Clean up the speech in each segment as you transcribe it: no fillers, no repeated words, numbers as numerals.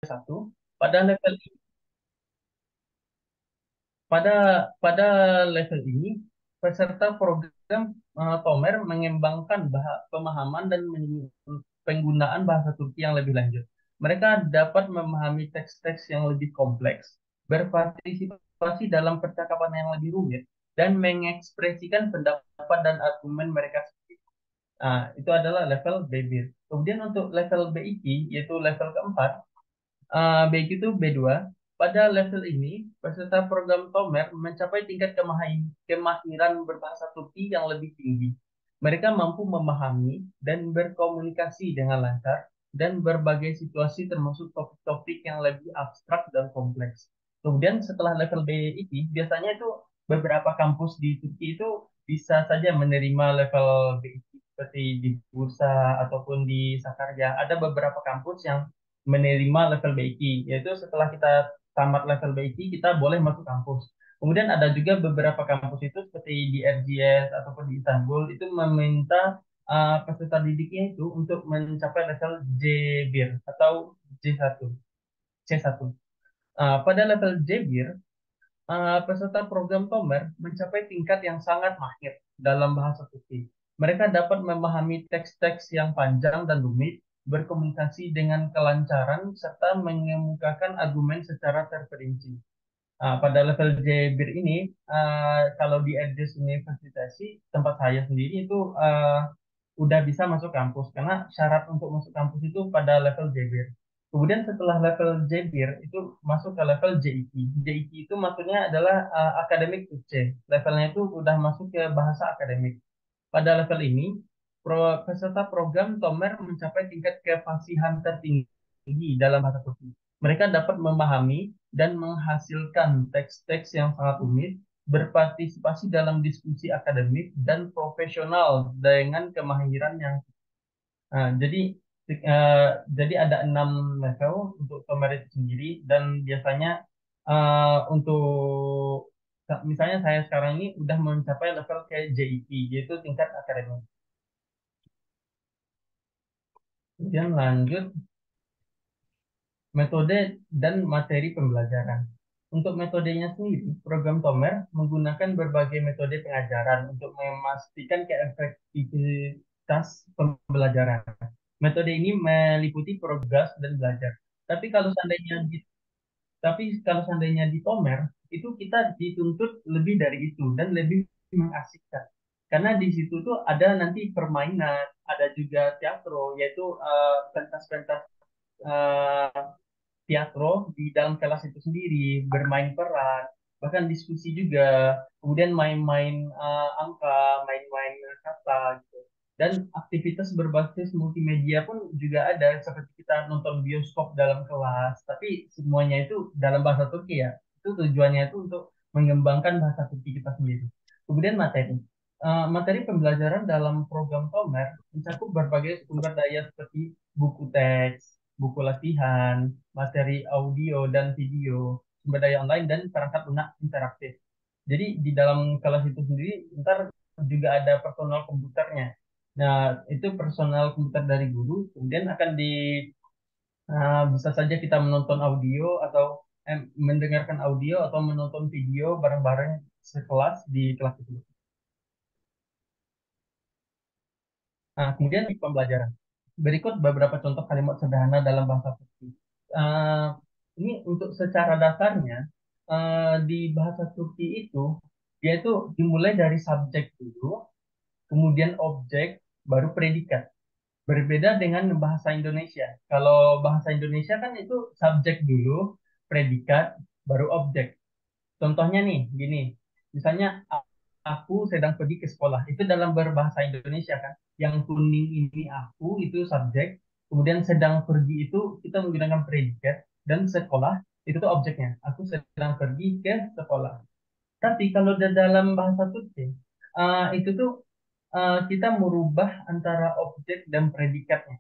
satu. Pada level pada pada level ini, peserta program Tomer mengembangkan pemahaman dan penggunaan bahasa Turki yang lebih lanjut. Mereka dapat memahami teks-teks yang lebih kompleks, berpartisipasi dalam percakapan yang lebih rumit, dan mengekspresikan pendapat dan argumen mereka sendiri. Nah, itu adalah level BBIR. Kemudian untuk level BIK, yaitu level keempat, baik itu B2. Pada level ini, peserta program Tomer mencapai tingkat kemahiran berbahasa Turki yang lebih tinggi. Mereka mampu memahami dan berkomunikasi dengan lancar dan berbagai situasi termasuk topik-topik yang lebih abstrak dan kompleks. Kemudian setelah level B ini, biasanya itu beberapa kampus di Turki itu bisa saja menerima level B2 seperti di Bursa ataupun di Sakarya. Ada beberapa kampus yang menerima level BIK, yaitu setelah kita tamat level BIK, kita boleh masuk kampus. Kemudian ada juga beberapa kampus itu seperti di RGS ataupun di Istanbul itu meminta peserta didiknya itu untuk mencapai level JBIR atau J1, C1. Pada level JBIR, peserta program Tomer mencapai tingkat yang sangat mahir dalam bahasa Turki. Mereka dapat memahami teks-teks yang panjang dan rumit, berkomunikasi dengan kelancaran, serta mengemukakan argumen secara terperinci. Pada level JBIR ini, kalau di Erdes Universitas tempat saya sendiri itu udah bisa masuk kampus karena syarat untuk masuk kampus itu pada level JBIR. Kemudian setelah level JBIR itu masuk ke level JIK. JIK itu maksudnya adalah akademik to C. Levelnya itu udah masuk ke bahasa akademik. Pada level ini, peserta program Tomer mencapai tingkat kefasihan tertinggi dalam bahasa Turki. Mereka dapat memahami dan menghasilkan teks-teks yang sangat rumit, berpartisipasi dalam diskusi akademik dan profesional dengan kemahiran yang jadi eh, jadi ada 6 level untuk Tomer itu sendiri dan biasanya untuk misalnya saya sekarang ini udah mencapai level ke JEP yaitu tingkat akademik. Kemudian lanjut metode dan materi pembelajaran. Untuk metodenya sendiri, program Tomer menggunakan berbagai metode pengajaran untuk memastikan keefektivitas pembelajaran. Metode ini meliputi progres dan belajar. Tapi kalau seandainya di, tapi kalau seandainya di Tomer, itu kita dituntut lebih dari itu dan lebih mengasihkan. Karena di situ tuh ada nanti permainan, ada juga teatro, yaitu pentas-pentas eh, teatro di dalam kelas itu sendiri, bermain peran, bahkan diskusi juga, kemudian main-main angka, main-main kata gitu. Dan aktivitas berbasis multimedia pun juga ada, seperti kita nonton bioskop dalam kelas, tapi semuanya itu dalam bahasa Turki ya. Itu tujuannya itu untuk mengembangkan bahasa Turki kita sendiri. Kemudian materi. Materi pembelajaran dalam program Tomer mencakup berbagai sumber daya seperti buku teks, buku latihan, materi audio dan video, sumber daya online, dan perangkat lunak interaktif. Jadi di dalam kelas itu sendiri, ntar juga ada personal komputernya. Nah, itu personal komputer dari guru, kemudian akan bisa saja kita menonton audio atau mendengarkan audio atau menonton video bareng-bareng sekelas di kelas itu. Nah, kemudian di pembelajaran. Berikut beberapa contoh kalimat sederhana dalam bahasa Turki. Eh, ini untuk secara dasarnya di bahasa Turki itu dia itu dimulai dari subjek dulu, kemudian objek, baru predikat. Berbeda dengan bahasa Indonesia. Kalau bahasa Indonesia kan itu subjek dulu, predikat, baru objek. Contohnya nih, gini. Misalnya aku sedang pergi ke sekolah. Itu dalam berbahasa Indonesia kan. Yang kuning ini aku itu subjek. Kemudian sedang pergi itu kita menggunakan predikat dan sekolah itu tuh objeknya. Aku sedang pergi ke sekolah. Tapi kalau di dalam bahasa Turki itu tuh kita merubah antara objek dan predikatnya.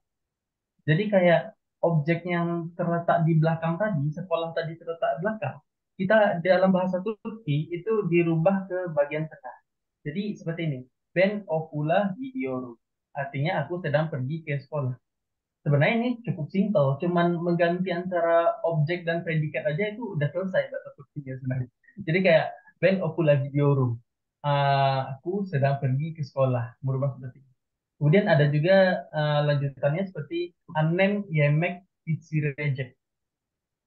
Jadi kayak objek yang terletak di belakang tadi, sekolah tadi terletak di belakang, kita dalam bahasa Turki itu dirubah ke bagian tengah. Jadi seperti ini, ben okula gidiyorum. Artinya aku sedang pergi ke sekolah. Sebenarnya ini cukup simpel, cuman mengganti antara objek dan predikat aja itu udah selesai bahasa Turkinya sebenarnya. Jadi kayak ben aku lagi gidiyorum. Aku sedang pergi ke sekolah, merubah seperti itu. Kemudian ada juga lanjutannya seperti annem yemek pişirecek.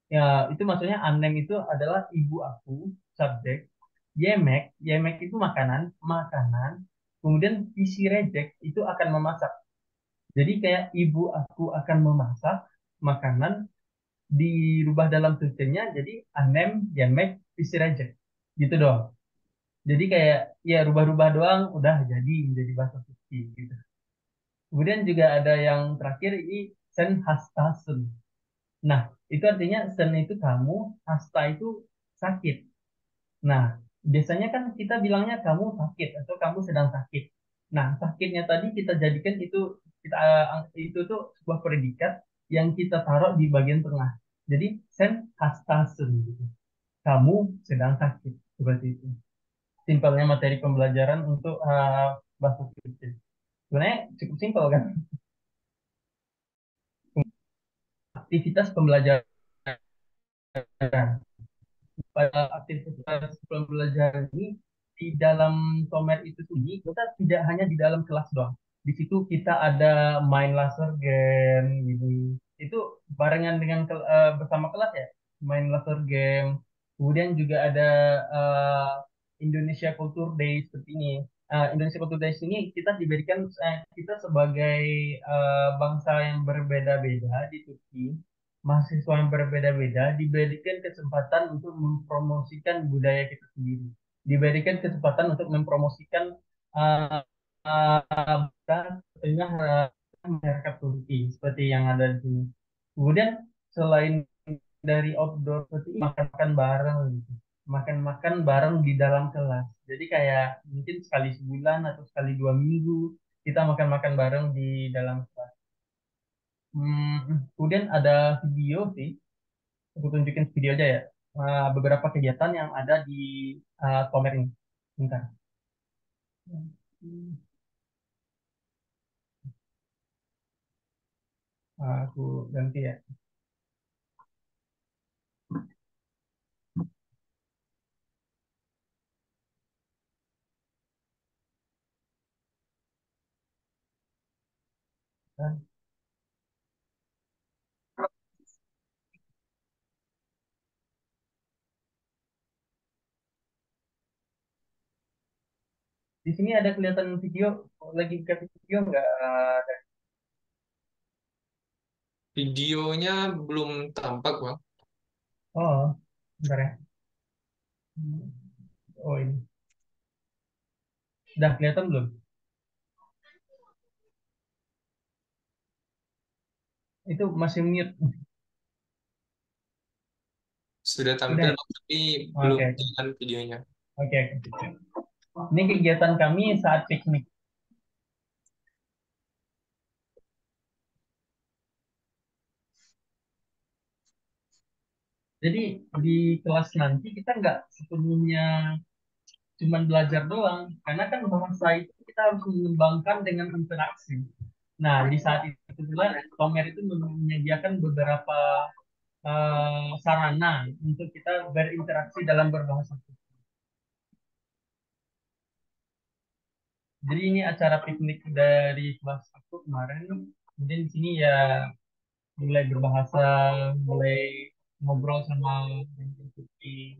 Ya, itu maksudnya annem itu adalah ibu aku, subjek. Yemek, yemek itu makanan, makanan. Kemudian pişirecek itu akan memasak. Jadi kayak ibu aku akan memasak makanan dirubah dalam tulisannya jadi annem yemek pişirecek. Gitu doang. Jadi kayak ya rubah-rubah doang udah jadi menjadi bahasa Turki gitu. Kemudian juga ada yang terakhir ini sen hastasın. Nah, itu artinya sen itu kamu, hasta itu sakit. Nah, biasanya kan kita bilangnya kamu sakit atau kamu sedang sakit. Nah, sakitnya tadi kita jadikan kita itu tuh sebuah predikat yang kita taruh di bagian tengah. Jadi sen hastasın gitu. Kamu sedang sakit seperti itu. Simpelnya materi pembelajaran untuk bahasa Inggris. Sebenarnya cukup simpel kan? Aktivitas pembelajaran. Pada aktivitas pembelajaran ini di dalam Tomer itu sendiri kita tidak hanya di dalam kelas doang. Di situ kita ada main laser game gitu. Itu barengan dengan bersama kelas ya, main laser game. Kemudian juga ada uh, Indonesia Culture Day seperti ini. Indonesia Culture Day ini kita diberikan kita sebagai bangsa yang berbeda-beda di Turki, mahasiswa yang berbeda-beda diberikan kesempatan untuk mempromosikan budaya kita sendiri, diberikan kesempatan untuk mempromosikan uh, tengah masyarakat Turki seperti yang ada di sini. Kemudian selain dari outdoor seperti makan-makan bareng gitu. Makan-makan bareng di dalam kelas. Jadi kayak mungkin sekali sebulan atau sekali 2 minggu kita makan-makan bareng di dalam kelas. Kemudian ada video sih, aku tunjukin video aja ya. Beberapa kegiatan yang ada di Tomer ini. Bentar. Hmm, aku ganti ya. Nah, di sini ada kelihatan video, lagi kasih video nggak? Ada. Videonya belum tampak, Bang. Oh, bentar ya. Oh ini, udah kelihatan belum? Itu masih mute. Sudah tampil, Udah. Bang, tapi belum Oke, oke, jalan videonya. oke, oke. Ini kegiatan kami saat piknik. Jadi di kelas nanti kita nggak sepenuhnya cuman belajar doang, karena kan bahasa itu kita harus mengembangkan dengan interaksi. Nah, di saat itu pula Tomer itu menyediakan beberapa sarana untuk kita berinteraksi dalam berbahasa. Jadi ini acara piknik dari kelas aku kemarin. Kemudian di sini ya mulai berbahasa, mulai ngobrol sama yang Turki.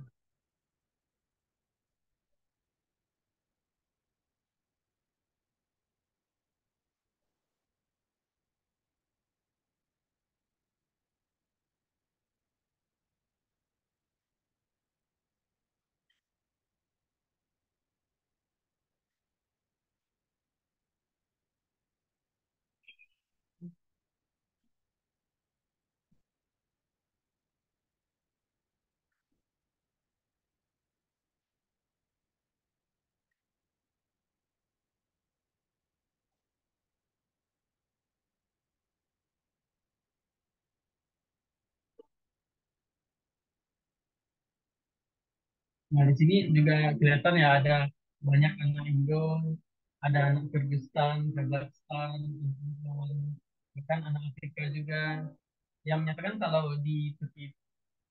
Nah, di sini juga kelihatan ya ada banyak anak Indo, ada anak Kyrgyzstan, Kazakhstan, Uzbekistan. Bahkan anak Afrika juga yang menyatakan kalau di Turki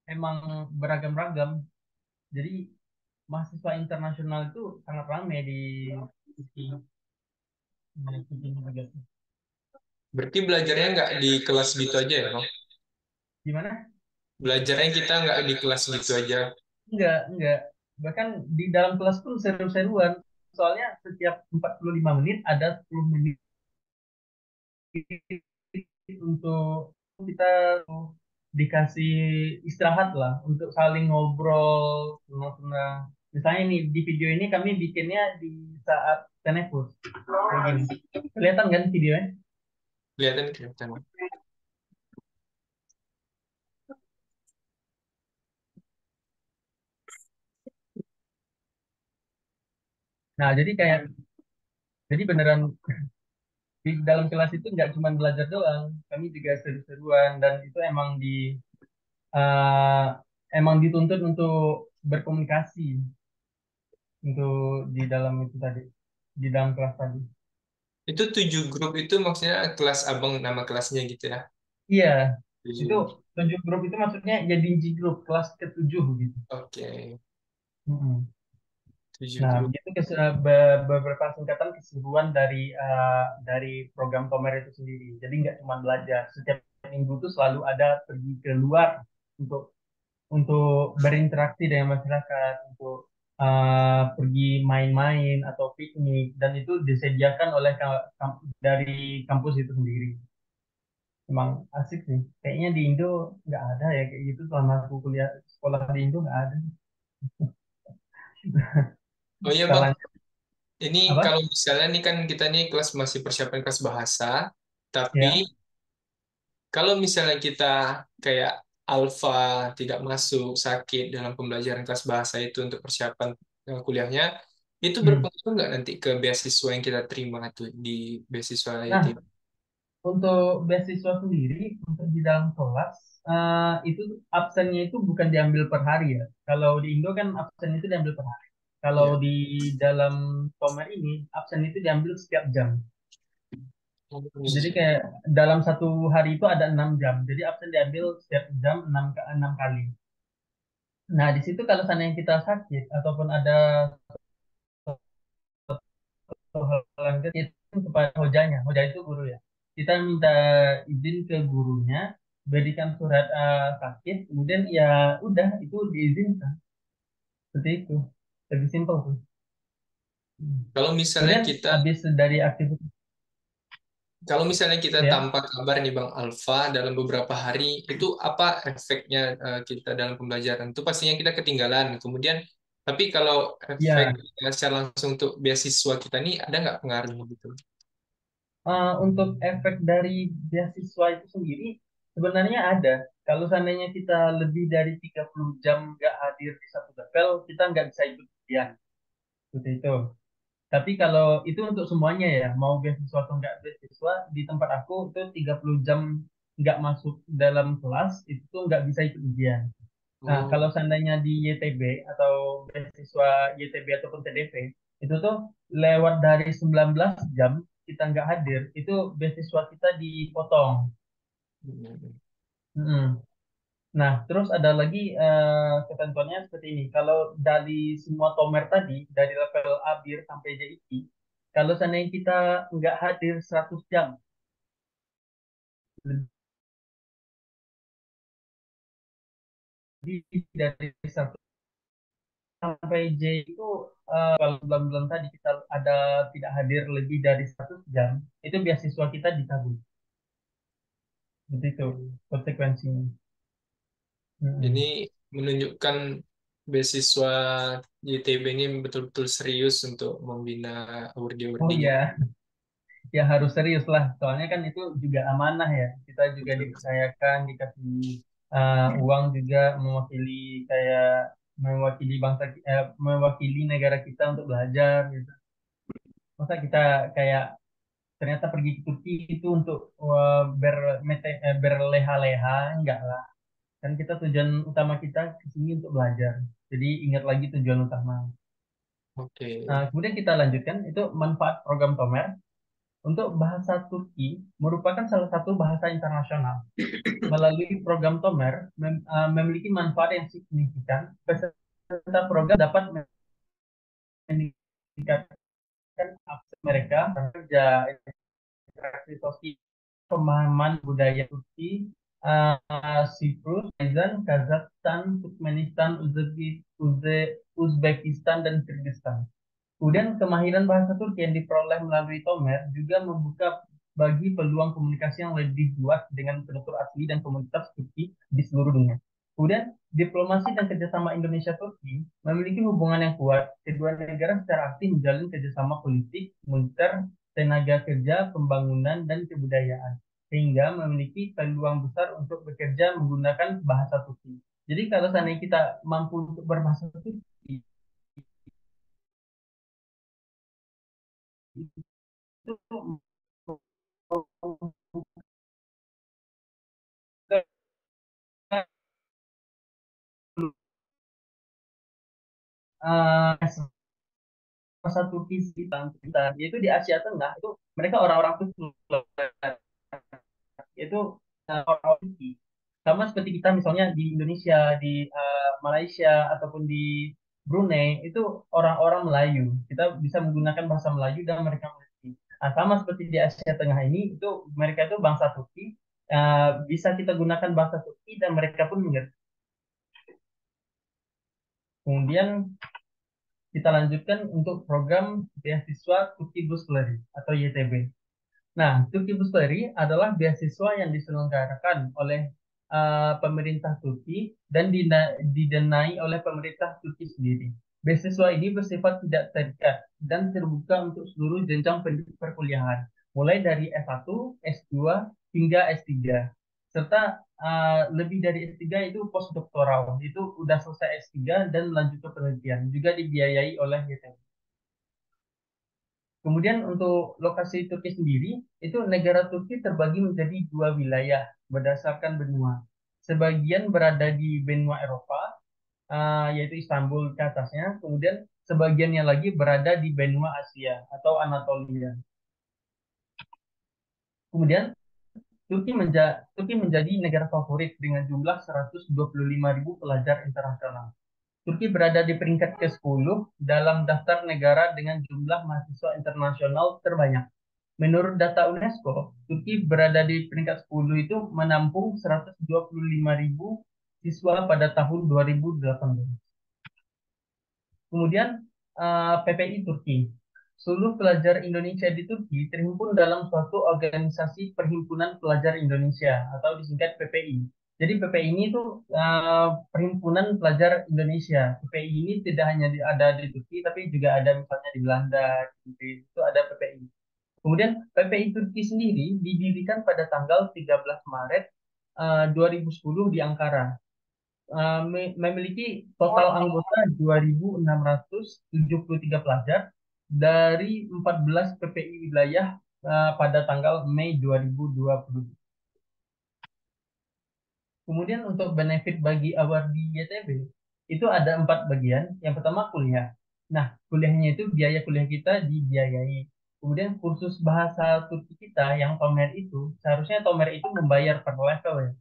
emang beragam-ragam. Jadi mahasiswa internasional itu sangat ramai di Turki. Di Turki juga. Berarti belajarnya nggak di kelas gitu aja ya, Bang? Gimana? Belajarnya kita nggak di kelas gitu aja. Enggak. Bahkan di dalam kelas pun seru-seruan. Soalnya setiap 45 menit ada 10 menit untuk kita dikasih istirahat lah untuk saling ngobrol senang-senang. Misalnya nih di video ini kami bikinnya di saat tenefus. Kayak gini. Kelihatan kan videonya? Kelihatan, kelihatan. Nah, jadi beneran di dalam kelas itu nggak cuma belajar doang, kami juga seru-seruan dan itu eh, emang dituntut untuk berkomunikasi untuk di dalam itu tadi, di dalam kelas tadi. Itu 7 grup itu maksudnya kelas abang nama kelasnya gitu ya. Iya, itu 7. 7 grup itu maksudnya jadi G grup kelas ketujuh gitu. Oke. Mm-mm. tujuh Nah, grup. begitu beberapa singkatan keseluruhan dari program Tomer itu sendiri. Jadi nggak cuma belajar, setiap minggu tuh selalu ada pergi keluar untuk berinteraksi dengan masyarakat, untuk pergi main-main atau piknik, dan itu disediakan oleh dari kampus itu sendiri. Emang asik sih. Kayaknya di Indo nggak ada ya kayak gitu selama aku kuliah sekolah di Indo nggak ada. Oh iya Bang, Salahnya ini apa? kalau misalnya nih kan kita nih kelas masih persiapan kelas bahasa, tapi Ya. kalau misalnya kita kayak alfa tidak masuk sakit dalam pembelajaran kelas bahasa itu untuk persiapan kuliahnya, itu Hmm. berpengaruh nggak nanti ke beasiswa yang kita terima tuh di beasiswa Nah, YTB? untuk beasiswa sendiri untuk di dalam kelas itu absennya itu bukan diambil per hari ya. Kalau di Indo kan absen itu diambil per hari. Kalau Iya. di dalam Tomer ini absen itu diambil setiap jam. Jadi kayak dalam satu hari itu ada 6 jam. Jadi absen diambil setiap jam enam kali. Nah di situ kalau seandainya kita sakit ataupun ada halangan itu kepada hojanya. Hoja itu guru ya. Kita minta izin ke gurunya, berikan surat sakit, kemudian ya udah itu diizinkan. Seperti itu. Lebih simpel tuh. Hmm. Kalau misalnya Kemudian kita habis dari aktivitas Kalau misalnya kita ya, tanpa kabar nih Bang Alfa dalam beberapa hari, itu apa efeknya kita dalam pembelajaran? Itu pastinya kita ketinggalan. Kemudian, tapi kalau efek ya secara langsung untuk beasiswa kita nih, ada nggak pengaruhnya gitu? untuk efek dari beasiswa itu sendiri sebenarnya ada. Kalau seandainya kita lebih dari 30 jam nggak hadir di satu level, kita nggak bisa ikut ujian. Seperti itu. Tapi kalau itu untuk semuanya ya, mau beasiswa atau nggak beasiswa, di tempat aku itu 30 jam nggak masuk dalam kelas, itu tuh nggak bisa ikut ujian. Nah, Oh, kalau seandainya di YTB atau beasiswa YTB ataupun TDV, itu tuh lewat dari 19 jam kita nggak hadir, itu beasiswa kita dipotong. hmm. Mm-mm. Nah, terus ada lagi ketentuannya seperti ini. Kalau dari semua tomer tadi, dari level A, BIR sampai JIT, kalau seandainya kita nggak hadir 100 jam, lebih dari 100 sampai J itu, kalau bulan-bulan tadi kita ada tidak hadir lebih dari 100 jam, itu beasiswa kita dicabut. Begitu konsekuensinya. Ini Mm-mm. menunjukkan beasiswa YTB ini betul-betul serius untuk membina Oh award-awardnya gitu. iya, ya harus serius lah. Soalnya kan itu juga amanah ya. Kita juga Betul. dipercayakan, dikasih uang juga mewakili kayak mewakili negara kita untuk belajar gitu. Masa kita kayak ternyata pergi ke Turki itu untuk berleha-leha, enggak lah. Kan kita tujuan utama kita ke sini untuk belajar. Jadi ingat lagi tujuan utama. Oke. Nah, kemudian kita lanjutkan itu manfaat program Tomer. Untuk bahasa Turki merupakan salah satu bahasa internasional. Melalui program Tomer memiliki manfaat yang signifikan. Peserta program dapat meningkatkan akses mereka kerja, interaksi sosial, pemahaman budaya Turki, Siprus, Azerbaijan, Kazakhstan, Turkmenistan, Uzbekistan, dan Kyrgyzstan. Kemudian kemahiran bahasa Turki yang diperoleh melalui Tomer juga membuka bagi peluang komunikasi yang lebih luas dengan penutur asli dan komunitas Turki di seluruh dunia. Kemudian diplomasi dan kerjasama Indonesia-Turki memiliki hubungan yang kuat. Kedua negara secara aktif menjalin kerjasama politik, militer, tenaga kerja, pembangunan, dan kebudayaan, sehingga memiliki peluang besar untuk bekerja menggunakan bahasa Turki. Jadi kalau seandainya kita mampu untuk berbahasa Turki, itu satu visi kita yaitu di Asia Tengah itu mereka orang-orang Turki yaitu orang-orang Turki sama seperti kita misalnya di Indonesia di Malaysia ataupun di Brunei itu orang-orang Melayu kita bisa menggunakan bahasa Melayu dan mereka mengerti. Nah, sama seperti di Asia Tengah ini itu mereka itu bangsa Turki bisa kita gunakan bahasa Turki dan mereka pun mengerti. Kemudian kita lanjutkan untuk program beasiswa Turki Busleri atau YTB. Nah, Turki Busleri adalah beasiswa yang diselenggarakan oleh pemerintah Turki dan didanai oleh pemerintah Turki sendiri. Beasiswa ini bersifat tidak terikat dan terbuka untuk seluruh jenjang perkuliahan, mulai dari S1, S2, hingga S3. Serta lebih dari S3 itu postdoktoral, itu udah selesai S3 dan lanjut ke penelitian, juga dibiayai oleh YTB. Kemudian untuk lokasi Turki sendiri, itu negara Turki terbagi menjadi dua wilayah berdasarkan benua. Sebagian berada di benua Eropa, yaitu Istanbul ke atasnya. Kemudian sebagiannya lagi berada di benua Asia atau Anatolia. Kemudian Turki menjadi negara favorit dengan jumlah 125.000 pelajar internasional. Turki berada di peringkat ke-10 dalam daftar negara dengan jumlah mahasiswa internasional terbanyak. Menurut data UNESCO, Turki berada di peringkat 10 itu menampung 125.000 siswa pada tahun 2018. Kemudian PPI Turki. Seluruh pelajar Indonesia di Turki terhimpun dalam suatu organisasi Perhimpunan Pelajar Indonesia atau disingkat PPI. Jadi PPI ini tuh Perhimpunan Pelajar Indonesia. PPI ini tidak hanya ada di Turki, tapi juga ada misalnya di Belanda, itu ada PPI. Kemudian PPI Turki sendiri didirikan pada tanggal 13 Maret 2010 di Ankara. Memiliki total anggota 2.673 pelajar dari 14 PPI wilayah pada tanggal Mei 2020. Kemudian untuk benefit bagi awardee YTB itu ada 4 bagian. Yang pertama kuliah. Nah, kuliahnya itu biaya kuliah kita dibiayai. Kemudian kursus bahasa Turki kita yang Tomer itu seharusnya Tomer itu membayar per level ya.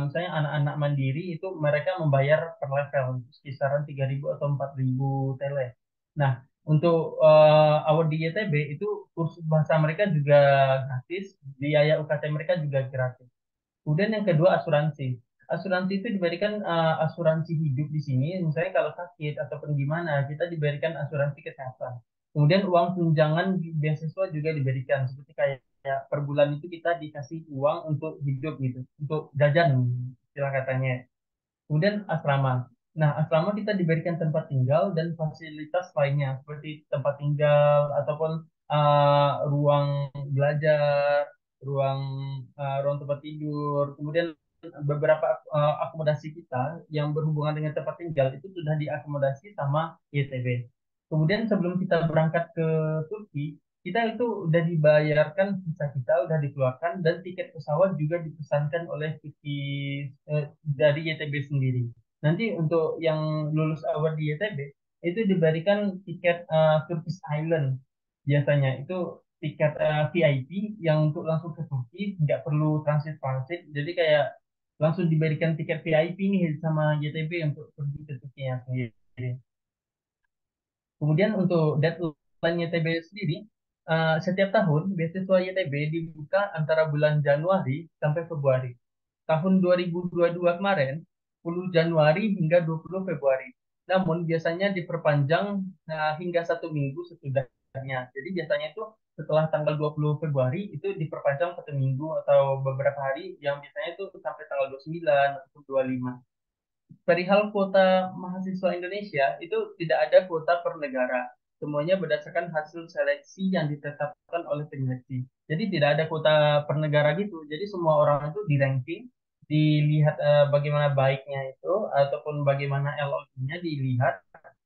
Misalnya anak-anak mandiri itu mereka membayar per level kisaran 3.000 atau 4.000 tele. Nah, untuk award di YTB itu kursus bahasa mereka juga gratis, biaya UKT mereka juga gratis. Kemudian yang kedua asuransi. Asuransi itu diberikan asuransi hidup di sini. Misalnya kalau sakit ataupun gimana, kita diberikan asuransi kesehatan. Kemudian uang tunjangan beasiswa juga diberikan. Seperti kayak per bulan itu kita dikasih uang untuk hidup gitu, untuk jajan istilah katanya. Kemudian asrama. Nah, asrama kita diberikan tempat tinggal dan fasilitas lainnya seperti tempat tinggal ataupun ruang belajar, ruang ruang tempat tidur. Kemudian beberapa akomodasi kita yang berhubungan dengan tempat tinggal itu sudah diakomodasi sama YTB. Kemudian sebelum kita berangkat ke Turki, kita itu udah dibayarkan visa kita, udah dikeluarkan dan tiket pesawat juga dipesankan oleh Turki dari YTB sendiri. Nanti untuk yang lulus awal di YTB itu diberikan tiket Turkish Island biasanya itu tiket VIP yang untuk langsung ke Turki, nggak perlu transit-transit. Jadi kayak langsung diberikan tiket VIP nih sama YTB untuk pergi ke Turki sendiri. Kemudian untuk deadline YTB sendiri, setiap tahun beasiswa YTB dibuka antara bulan Januari sampai Februari. Tahun 2022 kemarin, 10 Januari hingga 20 Februari. Namun biasanya diperpanjang hingga 1 minggu sesudahnya. Jadi biasanya itu setelah tanggal 20 Februari itu diperpanjang 1 minggu atau beberapa hari yang biasanya itu sampai tanggal 29 atau 25. Perihal kuota mahasiswa Indonesia itu tidak ada kuota per negara. Semuanya berdasarkan hasil seleksi yang ditetapkan oleh penyeleksi. Jadi tidak ada kuota per negara gitu. Jadi semua orang itu di ranking, dilihat bagaimana baiknya itu ataupun bagaimana LO-nya dilihat.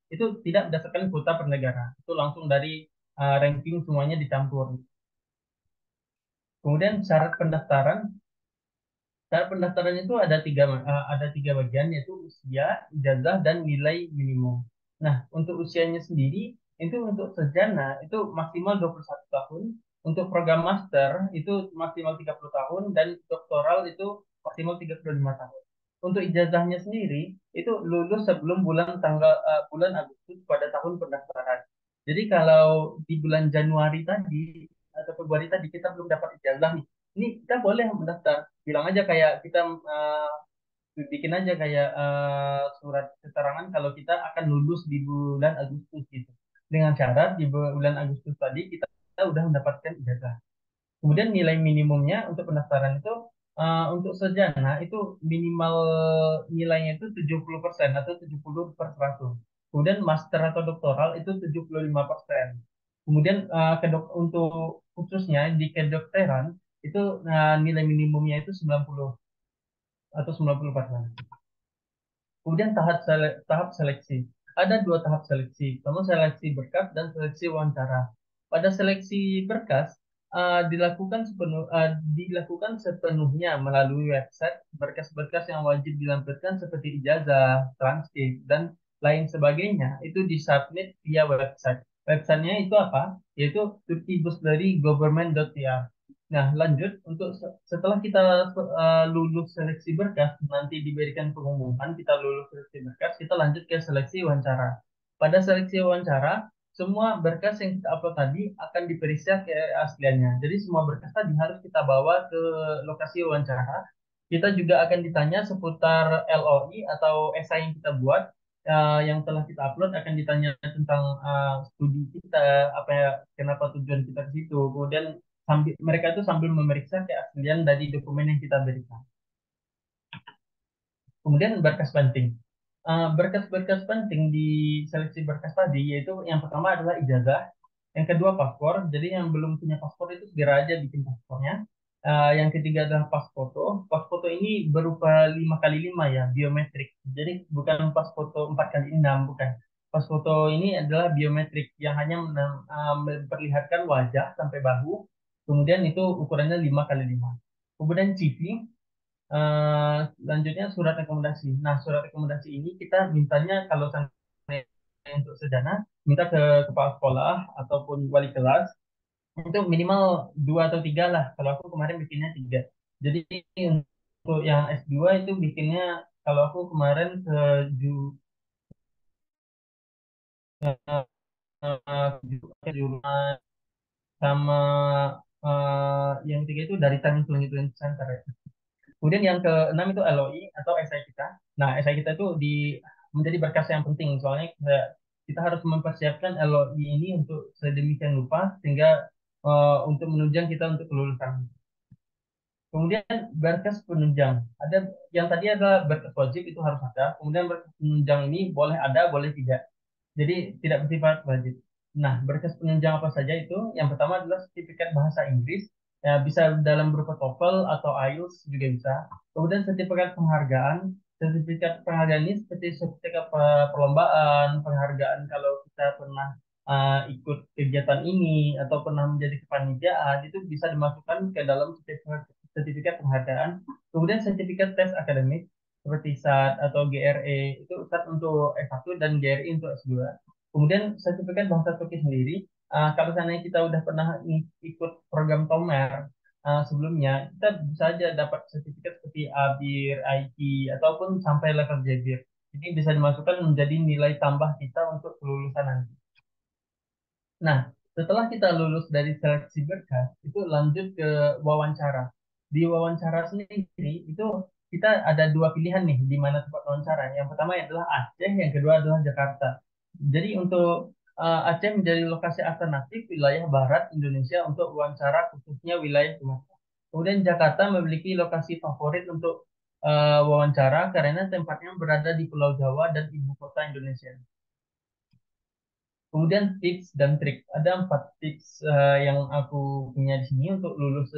Itu tidak berdasarkan kuota per negara. Itu langsung dari ranking semuanya dicampur. Kemudian syarat pendaftaran. Syarat pendaftaran itu ada tiga bagian yaitu usia, ijazah, dan nilai minimum. Nah, untuk usianya sendiri itu untuk sarjana itu maksimal 21 tahun, untuk program master itu maksimal 30 tahun dan doktoral itu maksimal 35 tahun. Untuk ijazahnya sendiri itu lulus sebelum bulan Agustus pada tahun pendaftaran. Jadi kalau di bulan Januari tadi atau Februari tadi kita belum dapat ijazah nih, ini kita boleh mendaftar, bilang aja kayak kita bikin aja kayak surat keterangan kalau kita akan lulus di bulan Agustus gitu. Dengan syarat di bulan Agustus tadi kita udah mendapatkan ijazah. Kemudian nilai minimumnya untuk pendaftaran itu untuk sarjana itu minimal nilainya itu 70% atau 70/100. Kemudian master atau doktoral itu 75%. Kemudian untuk khususnya di kedokteran itu nilai minimumnya itu 90 atau 90%. Kemudian tahap seleksi. Ada dua tahap seleksi. Pertama seleksi berkas dan seleksi wawancara. Pada seleksi berkas dilakukan sepenuhnya melalui website. Berkas-berkas yang wajib dilampirkan seperti ijazah, transkrip, dan lain sebagainya itu disubmit via website. Websitenya itu apa? Yaitu turkibusleri.government.tr. Nah, lanjut untuk setelah kita lulus seleksi berkas, nanti diberikan pengumuman kita lulus seleksi berkas, kita lanjut ke seleksi wawancara. Pada seleksi wawancara, semua berkas yang kita upload tadi akan diperiksa ke asliannya. Jadi semua berkas tadi harus kita bawa ke lokasi wawancara. Kita juga akan ditanya seputar LOI atau esai yang kita buat, yang telah kita upload akan ditanya tentang studi kita, apa ya, kenapa tujuan kita ke situ. Kemudian mereka itu sambil memeriksa keaslian dari dokumen yang kita berikan. Kemudian berkas penting. Berkas-berkas penting di seleksi berkas tadi yaitu yang pertama adalah ijazah, yang kedua paspor. Jadi yang belum punya paspor itu segera aja bikin paspornya. Yang ketiga adalah pas foto. Pas foto ini berupa 5x5 ya, biometrik. Jadi bukan pas foto 4x6, bukan. Pas foto ini adalah biometrik yang hanya memperlihatkan wajah sampai bahu. Kemudian itu ukurannya 5x5. Kemudian CV, selanjutnya surat rekomendasi. Nah, surat rekomendasi ini kita mintanya kalau untuk sarjana, minta ke kepala sekolah ataupun wali kelas itu minimal 2 atau 3 lah. Kalau aku kemarin bikinnya 3. Jadi untuk yang S2 itu bikinnya kalau aku kemarin ke jurusan sama yang ketiga itu dari Time Planning Center ya. Kemudian yang keenam itu LOI atau esai kita. Nah, esai kita itu menjadi berkas yang penting soalnya kita harus mempersiapkan LOI ini untuk sedemikian rupa sehingga untuk menunjang kita untuk kelulusan. Kemudian berkas penunjang. Ada yang tadi ada berkas wajib itu harus ada. Kemudian berkas penunjang ini boleh ada, boleh tidak. Jadi tidak bersifat wajib. Nah, berkas penunjang apa saja itu? Yang pertama adalah sertifikat bahasa Inggris. Ya, bisa dalam berupa TOEFL atau IELTS juga bisa. Kemudian sertifikat penghargaan. Sertifikat penghargaan ini seperti sertifikat perlombaan, penghargaan kalau kita pernah ikut kegiatan ini atau pernah menjadi kepanitiaan itu bisa dimasukkan ke dalam sertifikat penghargaan. Kemudian sertifikat tes akademik seperti SAT atau GRE itu SAT untuk S1 dan GRE untuk S2. Kemudian sertifikat bahasa Turki sendiri Kalau seandainya kita udah pernah ikut program Tomer sebelumnya, kita bisa aja dapat sertifikat seperti ABIR, IT, ataupun sampai level JBIR. Ini bisa dimasukkan menjadi nilai tambah kita untuk kelulusan nanti. Nah, setelah kita lulus dari seleksi berkas, itu lanjut ke wawancara. Di wawancara sendiri, itu kita ada dua pilihan nih di mana tempat wawancara. Yang pertama adalah Aceh, yang kedua adalah Jakarta. Jadi untuk Aceh menjadi lokasi alternatif wilayah barat Indonesia untuk wawancara khususnya wilayah Sumatera. Kemudian Jakarta memiliki lokasi favorit untuk wawancara karena tempatnya berada di Pulau Jawa dan ibu kota Indonesia. Kemudian tips dan trik. Ada 4 tips yang aku punya di sini untuk lulus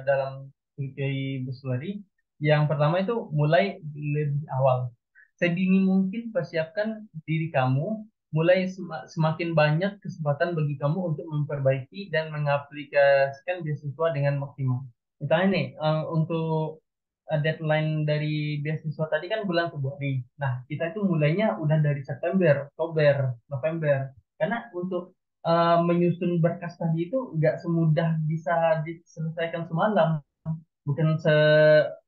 dalam Turki Buswari. Yang pertama itu mulai lebih awal. Sedini mungkin persiapkan diri kamu, mulai semakin banyak kesempatan bagi kamu untuk memperbaiki dan mengaplikasikan beasiswa dengan maksimal. Misalnya nih, untuk deadline dari beasiswa tadi kan bulan Februari. Nah, kita itu mulainya udah dari September, Oktober, November. Karena untuk menyusun berkas tadi itu nggak semudah bisa diselesaikan semalam. Bukan se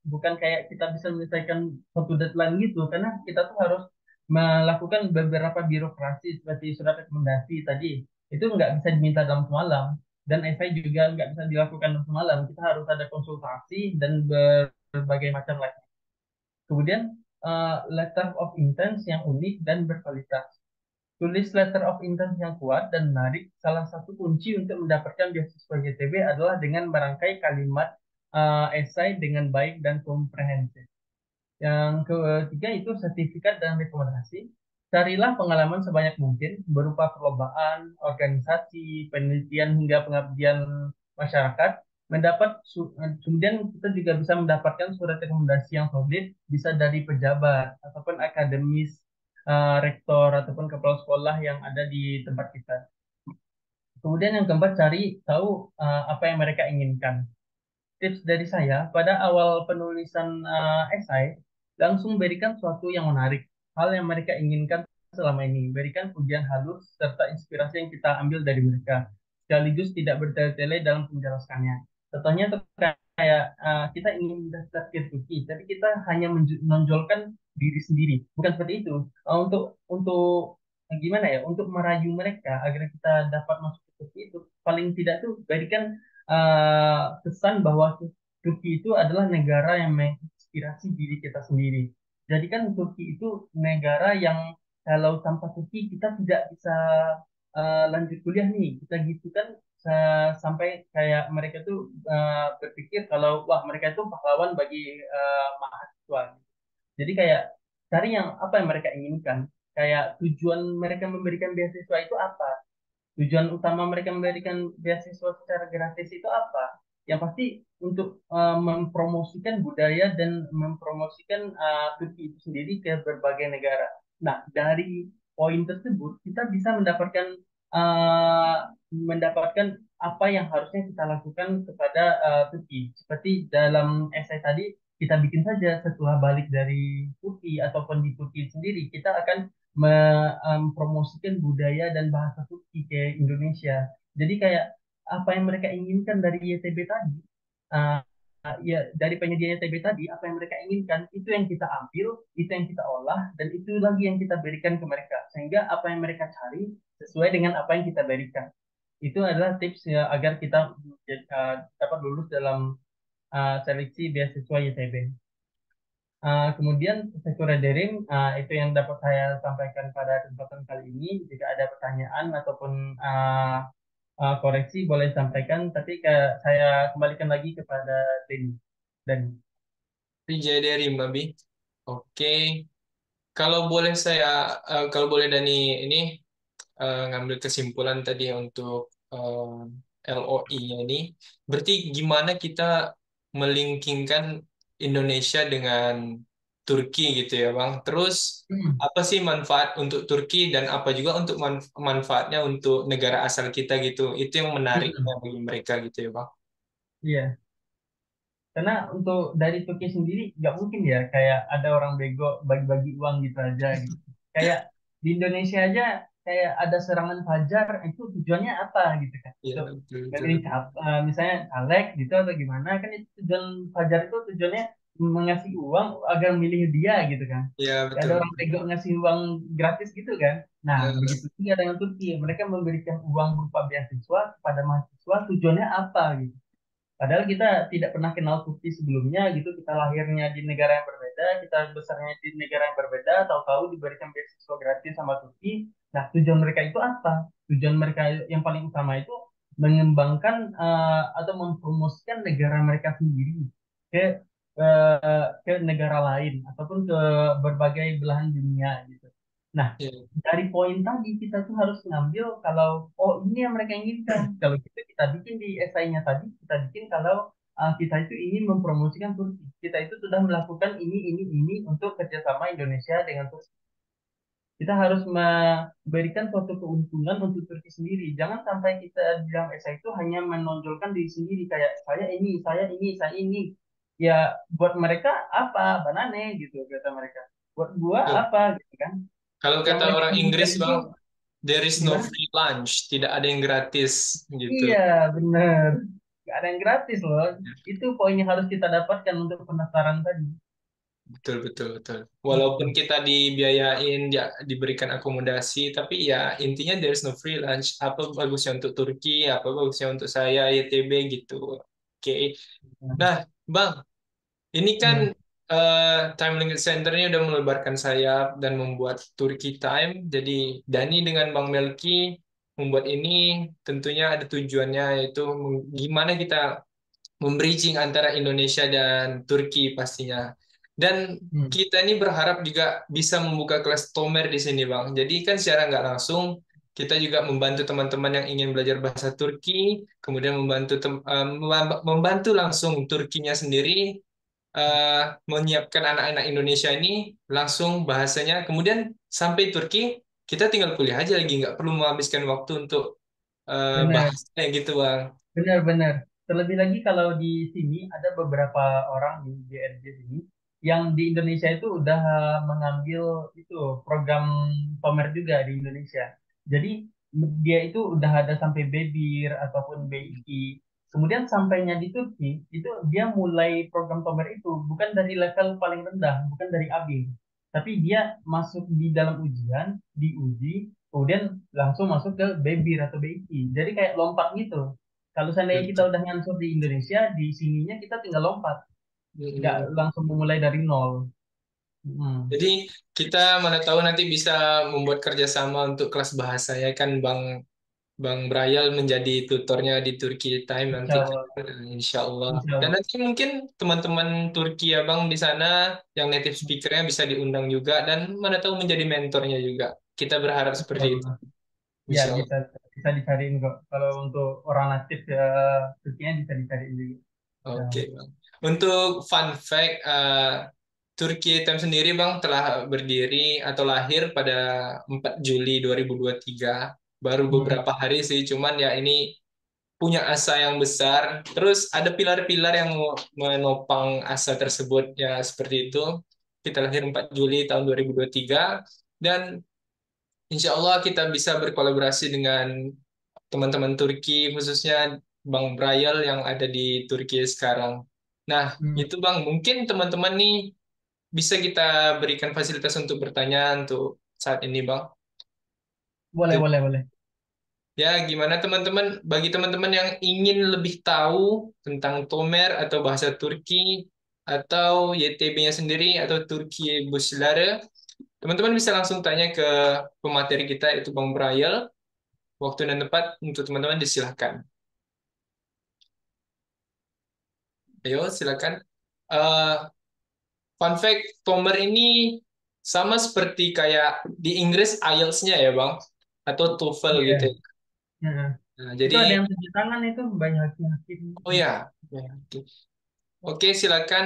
bukan kayak kita bisa menyelesaikan satu deadline gitu. Karena kita tuh harus melakukan beberapa birokrasi seperti surat rekomendasi tadi. Itu nggak bisa diminta dalam semalam. Dan esai juga nggak bisa dilakukan dalam semalam. Kita harus ada konsultasi dan berbagai macam lagi. Kemudian letter of intent yang unik dan berkualitas. Tulis letter of intent yang kuat dan menarik. Salah satu kunci untuk mendapatkan beasiswa YTB adalah dengan merangkai kalimat esai dengan baik dan komprehensif. Yang ketiga itu sertifikat dan rekomendasi. Carilah pengalaman sebanyak mungkin berupa perlombaan, organisasi, penelitian hingga pengabdian masyarakat. Kemudian kita juga bisa mendapatkan surat rekomendasi yang solid, bisa dari pejabat ataupun akademis, rektor ataupun kepala sekolah yang ada di tempat kita. Kemudian yang keempat, cari tahu apa yang mereka inginkan. Tips dari saya, pada awal penulisan esai, langsung berikan sesuatu yang menarik, hal yang mereka inginkan selama ini. Berikan pujian halus serta inspirasi yang kita ambil dari mereka, sekaligus tidak bertele-tele dalam penjelasannya. Contohnya tuh kayak kita ingin daftar ke Turki, tapi kita hanya menonjolkan diri sendiri. Bukan seperti itu. Untuk gimana ya? Untuk merayu mereka agar kita dapat masuk ke Turki itu, paling tidak tuh berikan kesan bahwa Turki itu adalah negara yang menginspirasi diri kita sendiri. Jadi kan Turki itu negara yang kalau tanpa Turki kita tidak bisa lanjut kuliah nih. Kita gitu kan sampai kayak mereka tuh berpikir kalau wah mereka itu pahlawan bagi mahasiswa. Jadi kayak cari yang apa yang mereka inginkan. Kayak tujuan mereka memberikan beasiswa itu apa? Tujuan utama mereka memberikan beasiswa secara gratis itu apa? Yang pasti untuk mempromosikan budaya dan mempromosikan Turki itu sendiri ke berbagai negara. Nah, dari poin tersebut kita bisa mendapatkan apa yang harusnya kita lakukan kepada Turki. Seperti dalam esai tadi kita bikin saja setelah balik dari Turki ataupun di Turki sendiri kita akan mempromosikan budaya dan bahasa Turki ke Indonesia. Jadi kayak apa yang mereka inginkan dari YTB tadi, uh, ya dari penyedia YTB tadi, apa yang mereka inginkan itu yang kita ambil, itu yang kita olah, dan itu lagi yang kita berikan ke mereka. Sehingga apa yang mereka cari sesuai dengan apa yang kita berikan. Itu adalah tips ya, agar kita dapat lulus dalam seleksi beasiswa YTB. Kemudian sesuai daring itu yang dapat saya sampaikan pada kesempatan kali ini. Jika ada pertanyaan ataupun koreksi boleh sampaikan, tapi saya kembalikan lagi kepada Denny. Dan Rijaya dari Mbabi. Oke. Kalau boleh saya, kalau boleh Dani ini ngambil kesimpulan tadi untuk LOI-nya ini, berarti gimana kita melinkingkan Indonesia dengan Turki gitu ya, Bang? Terus apa sih manfaat untuk Turki dan apa juga untuk manfaatnya untuk negara asal kita gitu? Itu yang menariknya bagi mereka gitu ya, Bang? iya, karena untuk dari Turki sendiri nggak mungkin ya kayak ada orang bego bagi-bagi uang gitu aja gitu. Kayak di Indonesia aja kayak ada serangan fajar, itu tujuannya apa gitu kan? Iya, Untuk betul, betul, memilih betul. misalnya caleg gitu atau gimana kan itu tujuan fajar itu tujuannya mengasih uang agar milih dia gitu kan. Iya, Gak betul, ada orang betul. tega ngasih uang gratis gitu kan. Nah, Nah, begitu juga dengan Turki. Mereka memberikan uang berupa beasiswa kepada mahasiswa tujuannya apa gitu. Padahal kita tidak pernah kenal Turki sebelumnya gitu. Kita lahirnya di negara yang berbeda, kita besarnya di negara yang berbeda, tahu-tahu diberikan beasiswa gratis sama Turki. Nah, tujuan mereka itu apa? Tujuan mereka yang paling utama itu mengembangkan atau mempromosikan negara mereka sendiri ke ke negara lain ataupun ke berbagai belahan dunia gitu. Nah, iya. dari poin tadi kita tuh harus ngambil kalau oh ini yang mereka inginkan. Kalau gitu kita bikin di esainya tadi kita bikin kalau kita itu ingin mempromosikan Turki. Kita itu sudah melakukan ini untuk kerjasama Indonesia dengan Turki. Kita harus memberikan suatu keuntungan untuk Turki sendiri. Jangan sampai kita di dalam esai itu hanya menonjolkan diri sendiri kayak saya ini. Ya buat mereka apa? Banane gitu kata mereka. Buat gua Tuh. apa gitu kan? Kalau Yang kata mereka orang inginkan Inggris, itu Bang, there is no gimana? free lunch, tidak ada yang gratis gitu. Iya, bener. Gak ada yang gratis loh. Itu poin yang harus kita dapatkan untuk pendaftaran tadi. Betul, betul, betul. Walaupun Hmm, kita dibiayain, ya, diberikan akomodasi, tapi ya intinya there is no free lunch. Apa bagusnya untuk Turki, apa bagusnya untuk saya, YTB gitu. Oke. Nah, Bang, ini kan hmm, Time Limit Center-nya udah melebarkan sayap dan membuat Turki Time. Jadi Dani dengan Bang Melki membuat ini tentunya ada tujuannya, yaitu gimana kita membridging antara Indonesia dan Turki pastinya. Dan hmm. kita ini berharap juga bisa membuka kelas Tomer di sini, Bang. Jadi kan secara nggak langsung kita juga membantu teman-teman yang ingin belajar bahasa Turki, kemudian membantu langsung Turkinya sendiri menyiapkan anak-anak Indonesia ini langsung bahasanya, kemudian sampai Turki kita tinggal kuliah aja lagi, nggak perlu menghabiskan waktu untuk Bener. bahasanya gitu, Bang. Benar-benar. Terlebih lagi kalau di sini ada beberapa orang di GRJ sini yang di Indonesia itu udah mengambil itu program Tomer juga di Indonesia. Jadi dia itu udah ada sampai BEBIR ataupun BII. Kemudian sampainya di Turki itu dia mulai program Tomer itu bukan dari level paling rendah, bukan dari AB, tapi dia masuk di dalam ujian, diuji, kemudian langsung masuk ke BEBIR atau BII. Jadi kayak lompat gitu. Kalau seandainya kita udah nyansur di Indonesia, di sininya kita tinggal lompat, nggak Mm-mm. langsung memulai dari nol. Hmm. Jadi kita mana tahu nanti bisa membuat kerjasama untuk kelas bahasa ya kan, Bang Bang Brayal menjadi tutornya di Turki Time nanti, Insya Allah, insya Allah. insya Dan Allah, nanti mungkin teman-teman Turki ya Bang di sana yang native speakernya bisa diundang juga dan mana tahu menjadi mentornya juga. Kita berharap insya seperti itu, Allah. Ya insya Allah. bisa bisa dicariin kok. Kalau untuk orang natif ya Turkinya bisa dicariin juga. Insya Oke, Allah. Bang. Untuk fun fact, Turki Time sendiri, Bang, telah berdiri atau lahir pada 4 Juli 2023. Baru Hmm. beberapa hari sih, cuman ya ini punya asa yang besar. Terus ada pilar-pilar yang menopang asa tersebut, ya seperti itu. Kita lahir 4 Juli tahun 2023, dan insya Allah kita bisa berkolaborasi dengan teman-teman Turki, khususnya Bang Brayel yang ada di Turki sekarang. Nah, Hmm. itu Bang, mungkin teman-teman nih bisa kita berikan fasilitas untuk bertanya untuk saat ini, Bang. Boleh, boleh, boleh. Ya, gimana teman-teman? Bagi teman-teman yang ingin lebih tahu tentang Tomer atau bahasa Turki atau YTB-nya sendiri atau Turki Buslare, teman-teman bisa langsung tanya ke pemateri kita, yaitu Bang Brayel. Waktu dan tempat untuk teman-teman disilahkan. Ayo, silakan. Eh, Fun fact, Tomer ini sama seperti kayak di Inggris IELTS-nya ya, Bang, atau TOEFL Iya. gitu. Heeh. Nah, Itu ada jadi, yang tujuh tangan itu banyak hakim-hakim. oh ya, ya, oke. Oke, silakan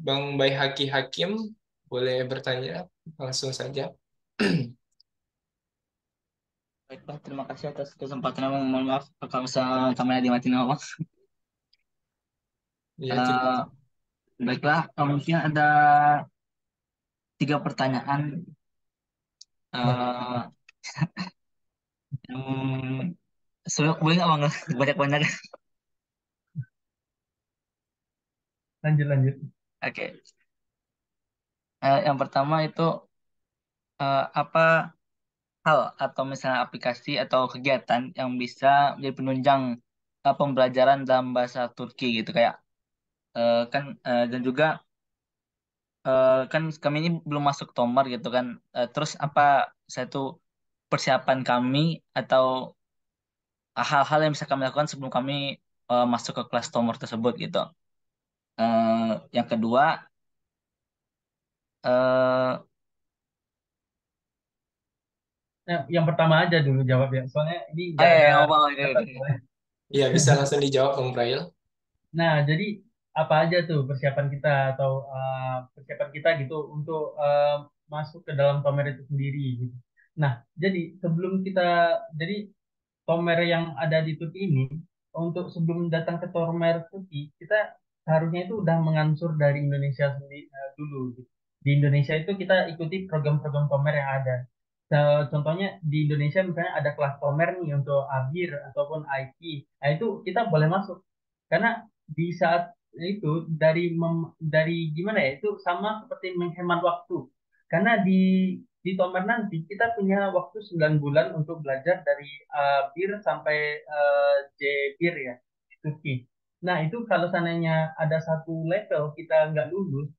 Bang Bay Haki Hakim boleh bertanya langsung saja. Baiklah, terima kasih atas kesempatannya. Mohon maaf kalau misalnya kamera dimatiin apa. Ya, tidak. Eh, Baiklah, mungkin ada 3 pertanyaan. Wah, Eh, mantap. Hmm, boleh nggak bang? Banyak-banyak. Lanjut, lanjut. Oke. Yang pertama itu apa hal atau misalnya aplikasi atau kegiatan yang bisa menjadi penunjang pembelajaran dalam bahasa Turki gitu kayak kan dan juga kan kami ini belum masuk Tomar gitu kan. Terus apa satu persiapan kami atau hal-hal yang bisa kami lakukan sebelum kami masuk ke kelas Tomar tersebut gitu. Yang kedua, eh Nah, yang pertama aja dulu jawab ya, soalnya ini ah nggak ya, ada ya, apa oke, kata oke. soalnya. Ya, bisa langsung dijawab, Bang Brail. Nah, jadi apa aja tuh persiapan kita atau persiapan kita gitu untuk masuk ke dalam Tomer itu sendiri gitu. Nah, jadi sebelum kita, jadi Tomer yang ada di Turki ini, untuk sebelum datang ke Tomer Turki, kita seharusnya itu udah mengansur dari Indonesia sendiri dulu gitu. Di Indonesia itu kita ikuti program-program Tomer yang ada. Contohnya di Indonesia misalnya ada kelas Tomer nih untuk ABIR ataupun IT. Nah, itu kita boleh masuk. Karena di saat itu dari gimana ya, itu sama seperti menghemat waktu. Karena di Tomer nanti kita punya waktu 9 bulan untuk belajar dari BIR sampai JBIR ya di Turki. Nah, itu kalau seandainya ada satu level kita nggak lulus,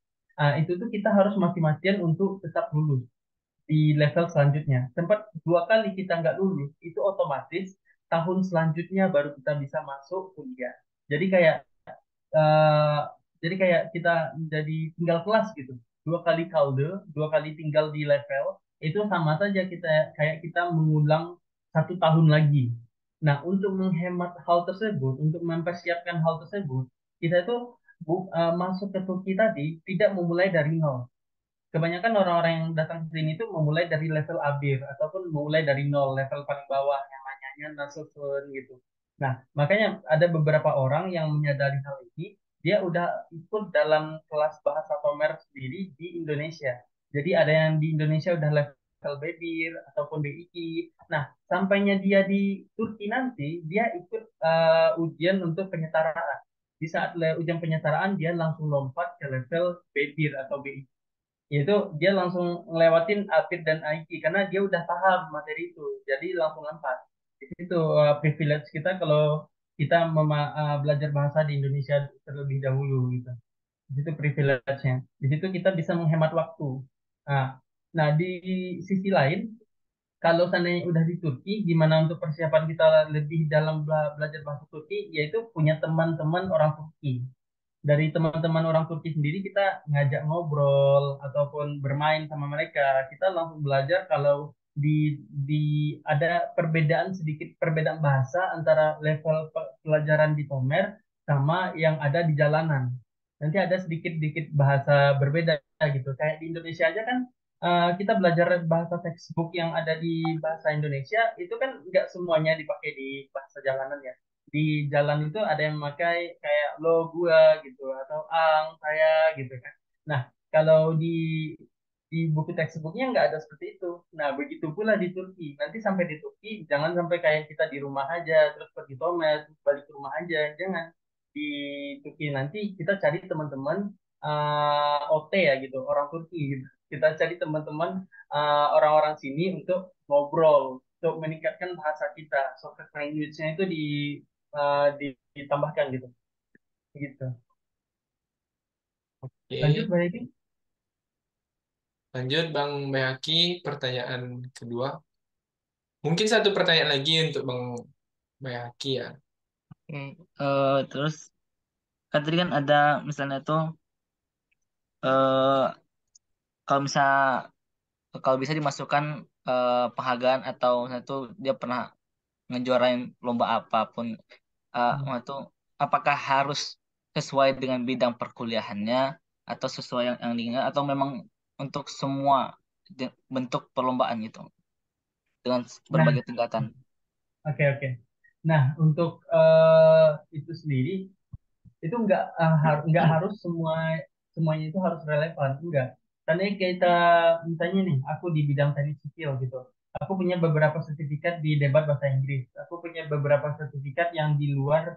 itu tuh kita harus mati-matian untuk tetap lulus di level selanjutnya. Sempat 2 kali kita nggak lulus, itu otomatis tahun selanjutnya baru kita bisa masuk kuliah. Jadi kayak eh, jadi kayak kita jadi tinggal kelas gitu. 2 kali kalde, 2 kali tinggal di level, itu sama saja kita kayak kita mengulang 1 tahun lagi. Nah, untuk menghemat hal tersebut, untuk mempersiapkan hal tersebut, kita itu masuk ke Turki tadi tidak memulai dari nol. Kebanyakan orang-orang yang datang ke sini itu memulai dari level akhir ataupun memulai dari nol, level paling bawah yang namanya Nasufun gitu. Nah, makanya ada beberapa orang yang menyadari hal ini, dia udah ikut dalam kelas bahasa Tomer sendiri di Indonesia. Jadi ada yang di Indonesia udah level BBIR ataupun BII. Nah, sampainya dia di Turki nanti, dia ikut ujian untuk penyetaraan. Di saat ujian penyetaraan, dia langsung lompat ke level BBIR atau BII, yaitu dia langsung ngelewatin APID dan IT karena dia udah paham materi itu, jadi langsung lompat. Itu privilege kita kalau kita belajar bahasa di Indonesia terlebih dahulu gitu. Di situ privilege-nya. Di situ kita bisa menghemat waktu. Nah, nah, di sisi lain, kalau seandainya udah di Turki, gimana untuk persiapan kita lebih dalam belajar bahasa Turki, yaitu punya teman-teman orang Turki. Dari teman-teman orang Turki sendiri kita ngajak ngobrol ataupun bermain sama mereka. Kita langsung belajar kalau di ada perbedaan, sedikit perbedaan bahasa antara level pelajaran di Tomer sama yang ada di jalanan. Nanti ada sedikit-sedikit bahasa berbeda gitu. Kayak di Indonesia aja kan, kita belajar bahasa textbook yang ada di bahasa Indonesia itu kan nggak semuanya dipakai di bahasa jalanan ya. Di jalan itu ada yang memakai kayak lo gua gitu atau ang saya gitu kan. Nah, kalau di buku textbooknya nggak ada seperti itu. Nah, begitu pula di Turki. Nanti sampai di Turki jangan sampai kayak kita di rumah aja terus pergi tomet terus balik ke rumah aja. Jangan. Di Turki nanti kita cari teman-teman OT ya gitu, orang Turki gitu. Kita cari teman-teman orang-orang sini untuk ngobrol, untuk meningkatkan bahasa kita. Soft language-nya itu ditambahkan gitu. Gitu. Lanjut, Oke, Mbak Edi. lanjut Bang Bayaki, pertanyaan kedua. Mungkin satu pertanyaan lagi untuk Bang Bayaki ya. Oke. Terus kan tadi kan ada misalnya tuh eh kalau kalau bisa dimasukkan penghargaan atau misalnya tuh dia pernah ngejuarain lomba apapun itu apakah harus sesuai dengan bidang perkuliahannya atau sesuai yang diingat atau memang untuk semua bentuk perlombaan gitu dengan Nah, berbagai tingkatan. oke, oke. Nah, untuk itu sendiri itu nggak harus semuanya itu harus relevan, enggak. Karena kita misalnya nih, aku di bidang teknik sipil gitu. Aku punya beberapa sertifikat di debat bahasa Inggris. Aku punya beberapa sertifikat yang di luar,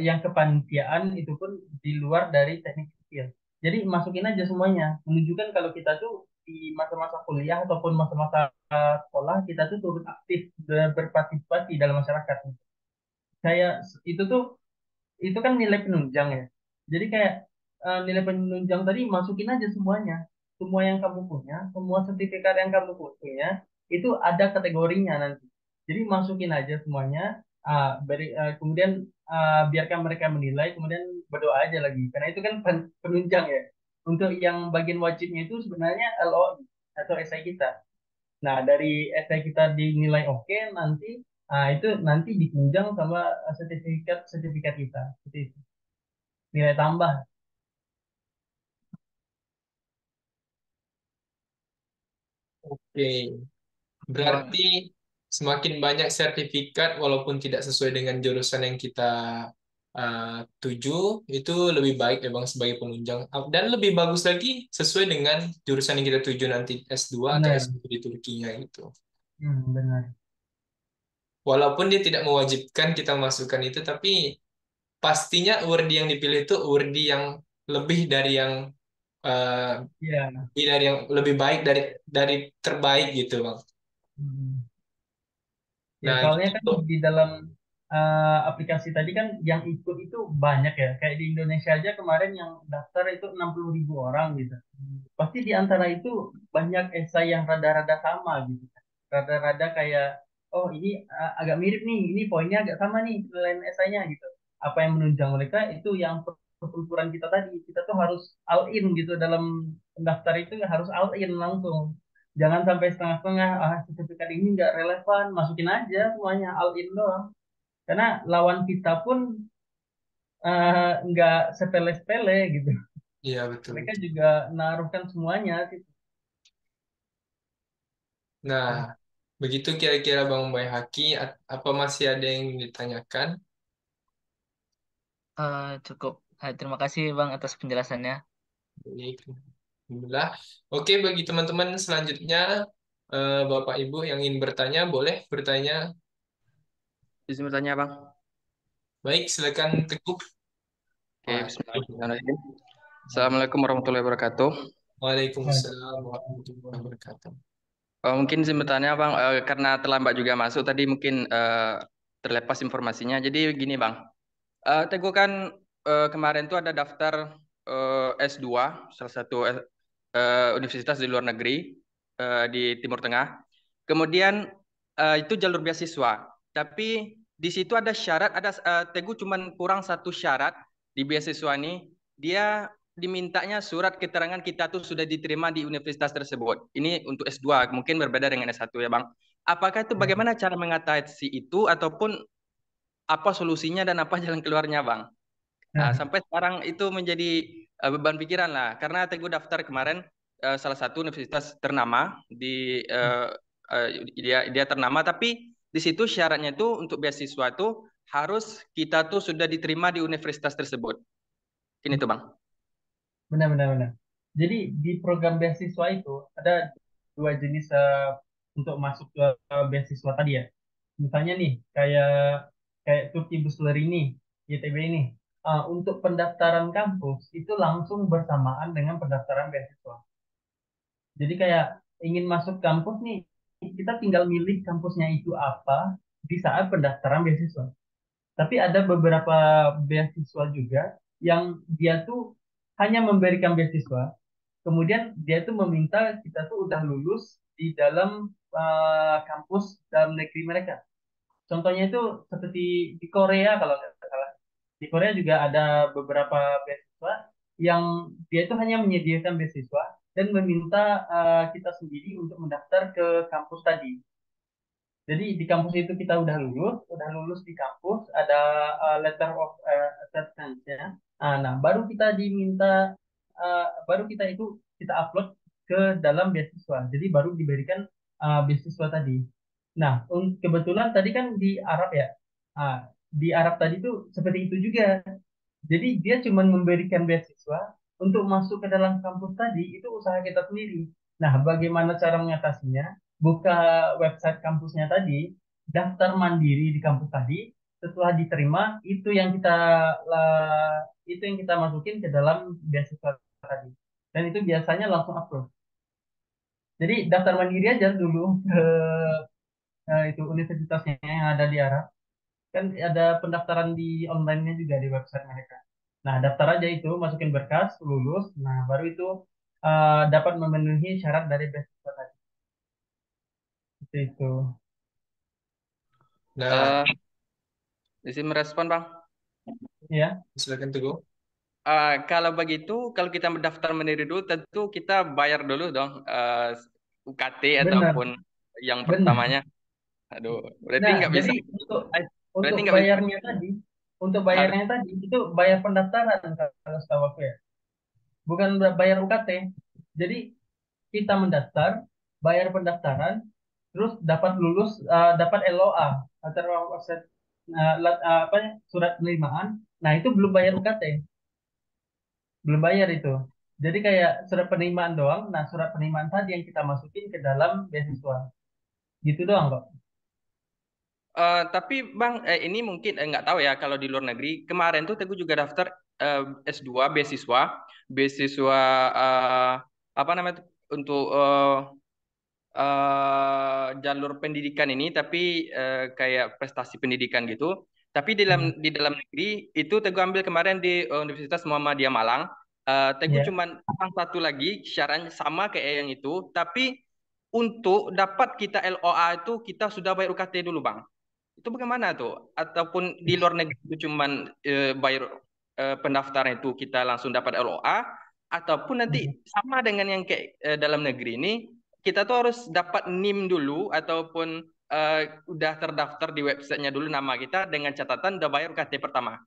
yang kepanitiaan itu pun di luar dari teknik sipil. Jadi masukin aja semuanya, menunjukkan kalau kita tuh di masa-masa kuliah ataupun masa-masa sekolah kita tuh turut aktif dan berpartisipasi dalam masyarakat. Kayak itu tuh itu kan nilai penunjang ya. Jadi kayak nilai penunjang tadi masukin aja semuanya. Semua yang kamu punya, semua sertifikat yang kamu punya, itu ada kategorinya nanti. Jadi masukin aja semuanya, kemudian biarkan mereka menilai, kemudian berdoa aja lagi. Karena itu kan penunjang ya. Untuk yang bagian wajibnya itu sebenarnya LOI atau esai kita. Nah, dari esai kita dinilai oke, nanti itu nanti ditunjang sama sertifikat sertifikat kita. Seperti itu. Nilai tambah. Oke, Ya bang. berarti semakin banyak sertifikat walaupun tidak sesuai dengan jurusan yang kita tuju, itu lebih baik memang sebagai penunjang. Dan lebih bagus lagi sesuai dengan jurusan yang kita tuju nanti S2 atau Benar. S1 di Turkinya gitu. Benar. Walaupun dia tidak mewajibkan kita masukkan itu, tapi pastinya Urdi yang dipilih itu Urdi yang lebih dari yang eh, Iya. lebih baik dari terbaik gitu, Bang. Hmm. Ya, Nah, soalnya gitu kan tuh. di dalam aplikasi tadi kan yang ikut itu banyak ya. Kayak di Indonesia aja kemarin yang daftar itu 60.000 orang gitu. Pasti di antara itu banyak esai yang rada-rada sama gitu. Rada-rada kayak, oh ini agak mirip nih, ini poinnya agak sama nih selain esainya gitu. Apa yang menunjang mereka itu yang pertempuran kita tadi. Kita tuh harus all in gitu dalam daftar itu harus all in langsung. Jangan sampai setengah-setengah, sertifikat ini nggak relevan, masukin aja semuanya all in doang. Karena lawan kita pun nggak sepele-sepele gitu. Iya, betul, Mereka betul. juga naruhkan semuanya gitu. Nah, begitu kira-kira Bang Boy Haki, apa masih ada yang ingin ditanyakan? Cukup. Terima kasih bang atas penjelasannya. Baik, alhamdulillah. Oke, bagi teman-teman selanjutnya, Bapak Ibu yang ingin bertanya, boleh bertanya. Izin bertanya, Bang. Baik, silakan Teguh. Oke, bismillahirrahmanirrahim. Assalamualaikum warahmatullahi wabarakatuh. Waalaikumsalam warahmatullahi wabarakatuh. Mungkin izin bertanya, Bang, karena terlambat juga masuk tadi mungkin terlepas informasinya. Jadi gini, Bang. Teguh kan kemarin tuh ada daftar S2 salah satu universitas di luar negeri di Timur Tengah. Kemudian itu jalur beasiswa. Tapi di situ ada syarat, ada Teguh cuman kurang satu syarat di beasiswa ini. Dia dimintanya surat keterangan kita tuh sudah diterima di universitas tersebut. Ini untuk S2, mungkin berbeda dengan S1 ya, Bang. Apakah itu bagaimana cara mengatasi itu ataupun apa solusinya dan apa jalan keluarnya, Bang? Sampai sekarang itu menjadi beban pikiran lah, karena Teguh daftar kemarin salah satu universitas ternama di dia ternama, tapi di situ syaratnya itu untuk beasiswa itu harus kita tuh sudah diterima di universitas tersebut. Ini tuh Bang. Benar, benar, benar. Jadi di program beasiswa itu ada dua jenis untuk masuk ke beasiswa tadi ya. Misalnya nih, kayak kayak Turki Busleri ini, YTB ini, untuk pendaftaran kampus itu langsung bersamaan dengan pendaftaran beasiswa. Jadi kayak ingin masuk kampus nih, kita tinggal milih kampusnya itu apa di saat pendaftaran beasiswa. Tapi ada beberapa beasiswa juga yang dia tuh hanya memberikan beasiswa, kemudian dia tuh meminta kita tuh udah lulus di dalam kampus dalam negeri mereka. Contohnya itu seperti di Korea kalau nggak salah. Di Korea juga ada beberapa beasiswa yang dia itu hanya menyediakan beasiswa dan meminta kita sendiri untuk mendaftar ke kampus tadi. Jadi di kampus itu kita udah lulus di kampus, ada letter of acceptance-nya. Nah, baru kita itu kita upload ke dalam beasiswa. Jadi baru diberikan beasiswa tadi. Nah, kebetulan tadi kan di Arab ya. Ah, di Arab tadi tuh seperti itu juga. Jadi dia cuma memberikan beasiswa untuk masuk ke dalam kampus tadi itu usaha kita sendiri. Nah, bagaimana cara mengatasinya? buka website kampusnya tadi, daftar mandiri di kampus tadi, setelah diterima itu yang kita masukin ke dalam beasiswa tadi. Dan itu biasanya langsung approve. Jadi daftar mandiri aja dulu ke itu universitasnya yang ada di Arab. Kan ada pendaftaran di online-nya juga di website mereka. Nah, daftar aja itu, masukin berkas, lulus. Nah, baru itu dapat memenuhi syarat dari beasiswa tadi. Itu. Nah, Eh, di sini merespon Bang. Ya, silakan Teguh. Kalau begitu, kalau kita mendaftar mandiri dulu, tentu kita bayar dulu dong UKT benar, ataupun yang benar. pertamanya. Aduh, berarti Nah, nggak jadi bisa. untuk Berarti untuk nggak bisa. bayarnya tadi, untuk Harus. bayarnya tadi itu bayar pendaftaran kalau setahu aku ya, bukan bayar UKT. Jadi kita mendaftar, bayar pendaftaran, terus dapat LOA atau apa ya, surat penerimaan. Nah, itu belum bayar UKT, belum bayar itu. Jadi kayak surat penerimaan doang. Nah, surat penerimaan tadi yang kita masukin ke dalam beasiswa. Gitu doang kok. Tapi Bang, ini mungkin nggak tahu ya kalau di luar negeri. Kemarin tuh Teguh juga daftar S2 beasiswa, beasiswa apa namanya tuh, untuk jalur pendidikan ini, tapi kayak prestasi pendidikan gitu. Tapi Hmm. di dalam negeri itu Teguh ambil kemarin di Universitas Muhammadiyah Malang. Teguh Ya. cuman pasang satu lagi syaratnya sama kayak yang itu, tapi untuk dapat kita LOA itu kita sudah bayar UKT dulu Bang. Itu bagaimana tuh? Ataupun di luar negeri itu cuman bayar pendaftaran itu kita langsung dapat LOA, ataupun nanti Hmm. sama dengan yang kayak dalam negeri ini, kita tuh harus dapat NIM dulu ataupun eh, udah terdaftar di websitenya dulu nama kita dengan catatan udah bayar UKT pertama.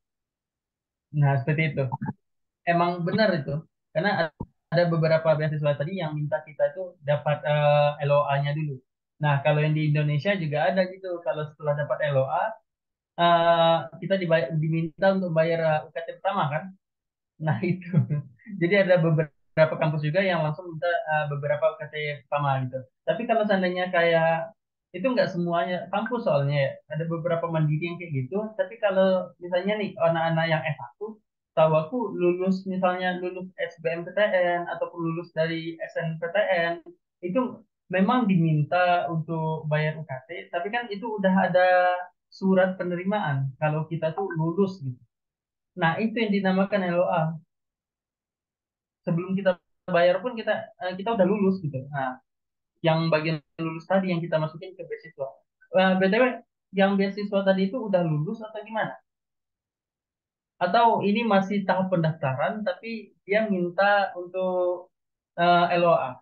Nah, seperti itu. Emang benar itu. Karena ada beberapa beasiswa tadi yang minta kita itu dapat LOA-nya dulu. Nah, kalau yang di Indonesia juga ada gitu. Kalau setelah dapat LOA, kita diminta untuk bayar UKT pertama kan. Nah, itu. Jadi ada beberapa kampus juga yang langsung minta beberapa UKT pertama gitu. Tapi kalau seandainya kayak itu nggak semuanya kampus soalnya ya. Ada beberapa mandiri yang kayak gitu. Tapi kalau misalnya nih anak-anak yang S1, tahu aku misalnya lulus SBMPTN ataupun lulus dari SNPTN, itu memang diminta untuk bayar UKT. Tapi kan itu udah ada surat penerimaan kalau kita tuh lulus gitu. Nah, itu yang dinamakan LOA. Sebelum kita bayar pun kita udah lulus gitu. Nah, yang bagian lulus tadi yang kita masukin ke beasiswa. BTW, yang beasiswa tadi itu udah lulus atau gimana? Atau ini masih tahap pendaftaran tapi dia minta untuk LOA?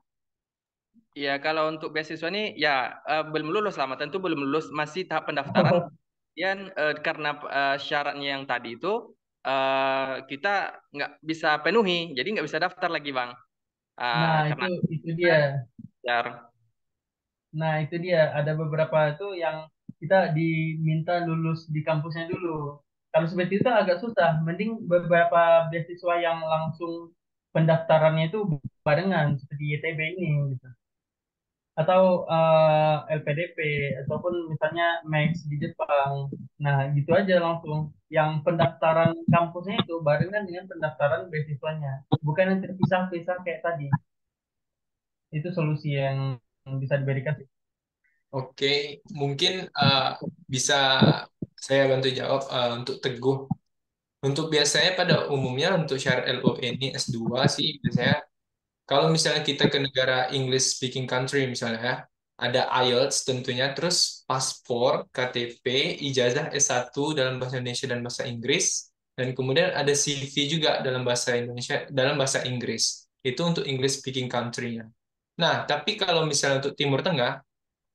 Ya, kalau untuk beasiswa ini ya belum lulus lama, tentu belum lulus, masih tahap pendaftaran. Dan karena syaratnya yang tadi itu kita nggak bisa penuhi, jadi nggak bisa daftar lagi, Bang. Nah, Karena itu dia. ya, Nah, itu dia. Ada beberapa itu yang kita diminta lulus di kampusnya dulu. Kalau seperti itu agak susah. Mending beberapa beasiswa yang langsung pendaftarannya itu barengan seperti YTB ini gitu. Atau LPDP ataupun misalnya Max di Jepang. Nah, gitu aja langsung. Yang pendaftaran kampusnya itu barengan dengan pendaftaran beasiswanya. Bukan yang terpisah-pisah kayak tadi. Itu solusi yang bisa diberikan sih. Oke, mungkin bisa saya bantu jawab untuk Teguh. Untuk biasanya pada umumnya untuk syarat LOE ini S2 sih biasanya kalau misalnya kita ke negara English speaking country misalnya ya, ada IELTS tentunya, terus paspor, KTP, ijazah S1 dalam bahasa Indonesia dan bahasa Inggris, dan kemudian ada CV juga dalam bahasa Indonesia, dalam bahasa Inggris. Itu untuk English speaking country-nya. Nah, tapi kalau misalnya untuk Timur Tengah,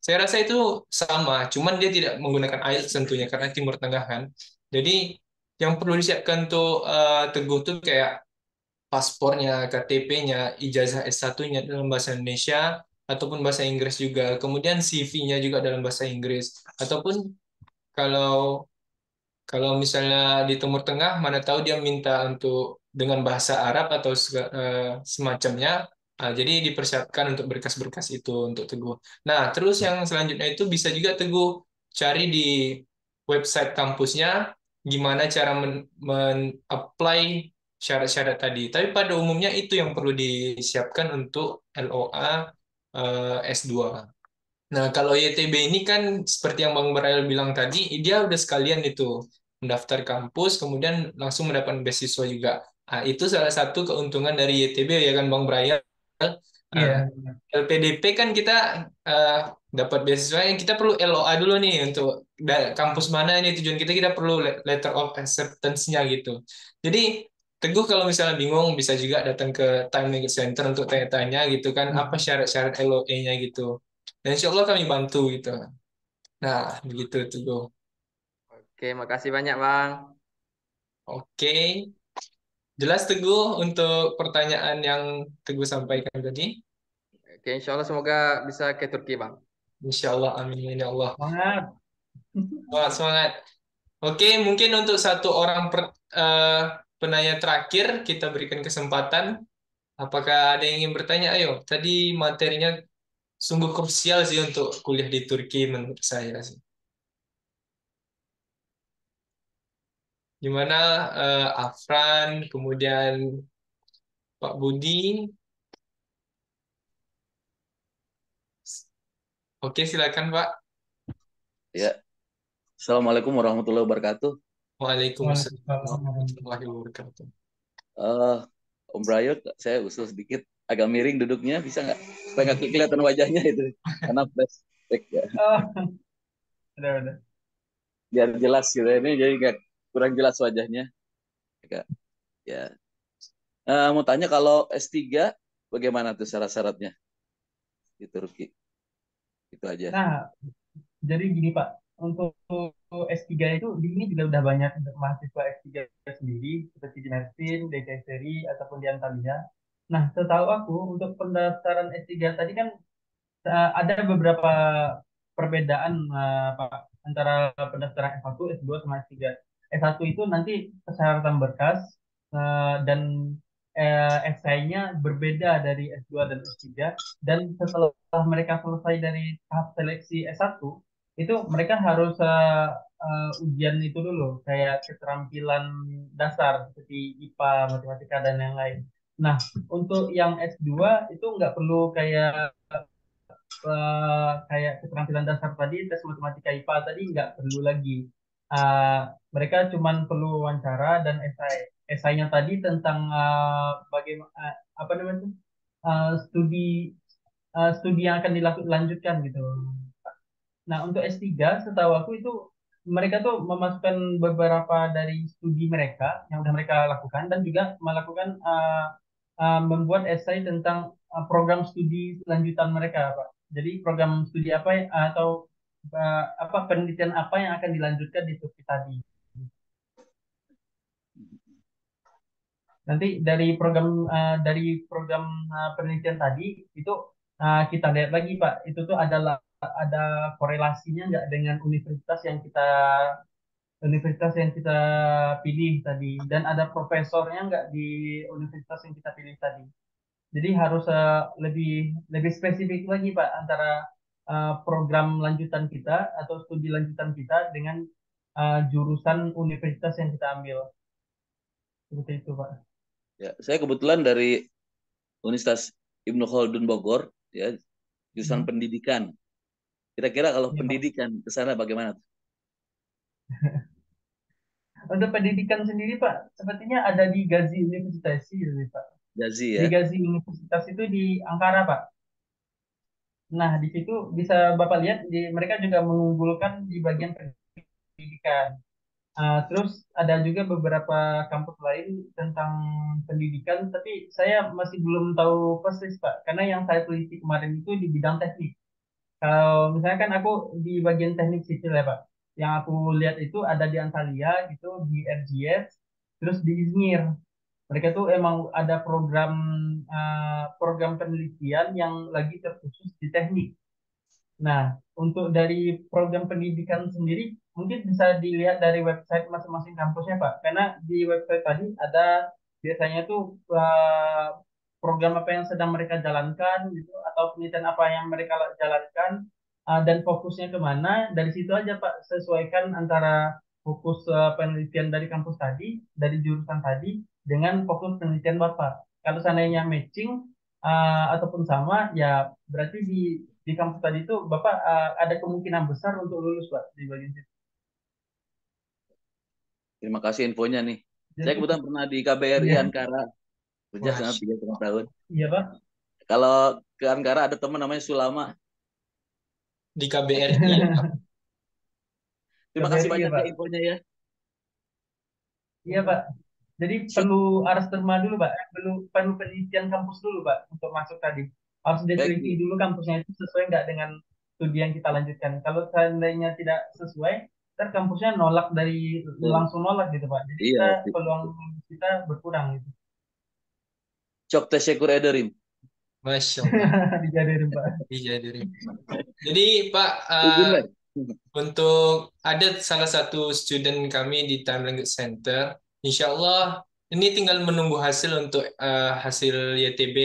saya rasa itu sama, cuman dia tidak menggunakan IELTS tentunya karena Timur Tengah kan. Jadi yang perlu disiapkan untuk Teguh tuh kayak paspornya, KTP-nya, ijazah S1-nya dalam bahasa Indonesia ataupun bahasa Inggris juga. Kemudian CV-nya juga dalam bahasa Inggris. Ataupun kalau kalau misalnya di Timur Tengah, mana tahu dia minta untuk dengan bahasa Arab atau semacamnya, Jadi dipersiapkan untuk berkas-berkas itu untuk Teguh. Nah, terus yang selanjutnya itu bisa juga Teguh cari di website kampusnya gimana cara men-apply syarat-syarat tadi. Tapi pada umumnya itu yang perlu disiapkan untuk LOA S2. Nah, kalau YTB ini kan seperti yang Bang Barail bilang tadi, dia udah sekalian itu mendaftar kampus, kemudian langsung mendapat beasiswa juga. Nah, itu salah satu keuntungan dari YTB ya kan Bang Barail. Nah, Iya. LPDP kan kita eh, dapat beasiswa yang kita perlu LOA dulu nih untuk kampus mana ini tujuan kita, kita perlu letter of acceptance-nya gitu. Jadi Teguh kalau misalnya bingung bisa juga datang ke Time Language Center untuk tanya-tanya gitu kan apa Hmm. syarat-syarat LOA-nya gitu. Dan insya Allah kami bantu gitu. Nah, begitu Teguh. Oke, makasih banyak Bang. Oke, jelas Teguh untuk pertanyaan yang Teguh sampaikan tadi. Oke, insya Allah semoga bisa ke Turki Bang. Insya Allah, amin ya Allah. Semangat. Semangat, semangat. Oke, mungkin untuk satu orang eh, penanya terakhir kita berikan kesempatan. Apakah ada yang ingin bertanya? Ayo, tadi materinya sungguh krusial sih untuk kuliah di Turki menurut saya sih. Gimana Afran, kemudian Pak Budi? Oke, silakan Pak. Ya, Assalamualaikum warahmatullahi wabarakatuh. Waalaikumsalam Waalaikumsalam warahmatullahi warahmatullahi wabarakatuh. Eh, Om Brayo, saya usul sedikit agak miring duduknya, bisa nggak? Supaya nggak kelihatan wajahnya itu, karena flashback ya. wabarakatuh. Oh, udah. Biar jelas gitu ini, jadi nggak kurang jelas wajahnya. Agak, ya. Mau tanya kalau S3 bagaimana tuh syarat-syaratnya di Turki? Itu aja. Nah, jadi gini Pak, untuk S3 itu di ini juga udah banyak untuk mahasiswa S3 sendiri, seperti di Mersin, di Kayseri, ataupun di Antalya. Nah, setahu aku untuk pendaftaran S3 tadi kan ada beberapa perbedaan Pak antara pendaftaran S1, S2 sama S3. S1 itu nanti persyaratan berkas dan esainya berbeda dari S2 dan S3 dan setelah mereka selesai dari tahap seleksi S1 itu mereka harus ujian itu dulu kayak keterampilan dasar seperti IPA, matematika dan yang lain. Nah, untuk yang S2 itu nggak perlu kayak keterampilan dasar tadi, tes matematika IPA tadi nggak perlu lagi. Mereka cuman perlu wawancara dan esai. Esainya tadi tentang bagaimana apa namanya tuh, studi studi yang akan dilanjutkan gitu. Nah, untuk S3 setahu aku itu mereka tuh memasukkan beberapa dari studi mereka yang udah mereka lakukan dan juga melakukan membuat esai tentang program studi lanjutan mereka, Pak. Jadi program studi apa atau apa penelitian apa yang akan dilanjutkan di Turki tadi. Nanti dari program penelitian tadi itu kita lihat lagi Pak, itu tuh ada korelasinya nggak dengan universitas yang kita pilih tadi dan ada profesornya nggak di universitas yang kita pilih tadi. Jadi harus lebih lebih spesifik lagi Pak antara program lanjutan kita atau studi lanjutan kita dengan jurusan universitas yang kita ambil. Seperti itu Pak. Ya, saya kebetulan dari Universitas Ibnu Khaldun Bogor, ya, jurusan Hmm. pendidikan. Kira-kira kalau Iya Pak. pendidikan ke sana bagaimana? Untuk pendidikan sendiri Pak, sepertinya ada di Gazi Universitas gitu, Pak. Jazi Di ya. Gazi Universitas itu di Ankara Pak. Nah, di situ bisa Bapak lihat mereka juga mengunggulkan di bagian pendidikan. Terus ada juga beberapa kampus lain tentang pendidikan, tapi saya masih belum tahu persis Pak, karena yang saya teliti kemarin itu di bidang teknik. Kalau misalnya kan aku di bagian teknik sipil ya Pak, yang aku lihat itu ada di Antalya gitu, di RGS, terus di Izmir. Mereka tuh emang ada program penelitian yang lagi terkhusus di teknik. Nah, untuk dari program pendidikan sendiri, mungkin bisa dilihat dari website masing-masing kampusnya, Pak. Karena di website tadi ada biasanya tuh program apa yang sedang mereka jalankan gitu atau penelitian apa yang mereka jalankan dan fokusnya kemana. Dari situ aja Pak sesuaikan antara fokus penelitian dari kampus tadi, dari jurusan tadi dengan fokus penelitian Bapak. Kalau seandainya matching ataupun sama, ya berarti di kampus tadi itu Bapak ada kemungkinan besar untuk lulus Pak di bagian situ. Terima kasih infonya nih. Saya Jadi, kebetulan pernah di KBRI iya, Ankara kerja Wah, selama 3,5 tahun. iya Pak. Kalau ke Ankara ada teman namanya Sulama. di KBRI ya, Pak. Terima kasih KBRI ya banyak ya Pak. infonya ya. Iya Pak. Jadi perlu arasperma dulu Pak. Perlu penelitian kampus dulu Pak untuk masuk tadi. Harus Baik, diteliti dulu kampusnya itu sesuai nggak dengan studi yang kita lanjutkan. Kalau seandainya tidak sesuai, ntar kampusnya nolak dari betul. langsung nolak gitu Pak. Jadi Iya, kita betul. peluang kita berkurang gitu. Cok teh syukur ederim. Masya Allah. Dijadiin Pak. Iya, diri. Jadi Pak, Benar. untuk ada salah satu student kami di Time Language Center, insya Allah ini tinggal menunggu hasil untuk hasil YTB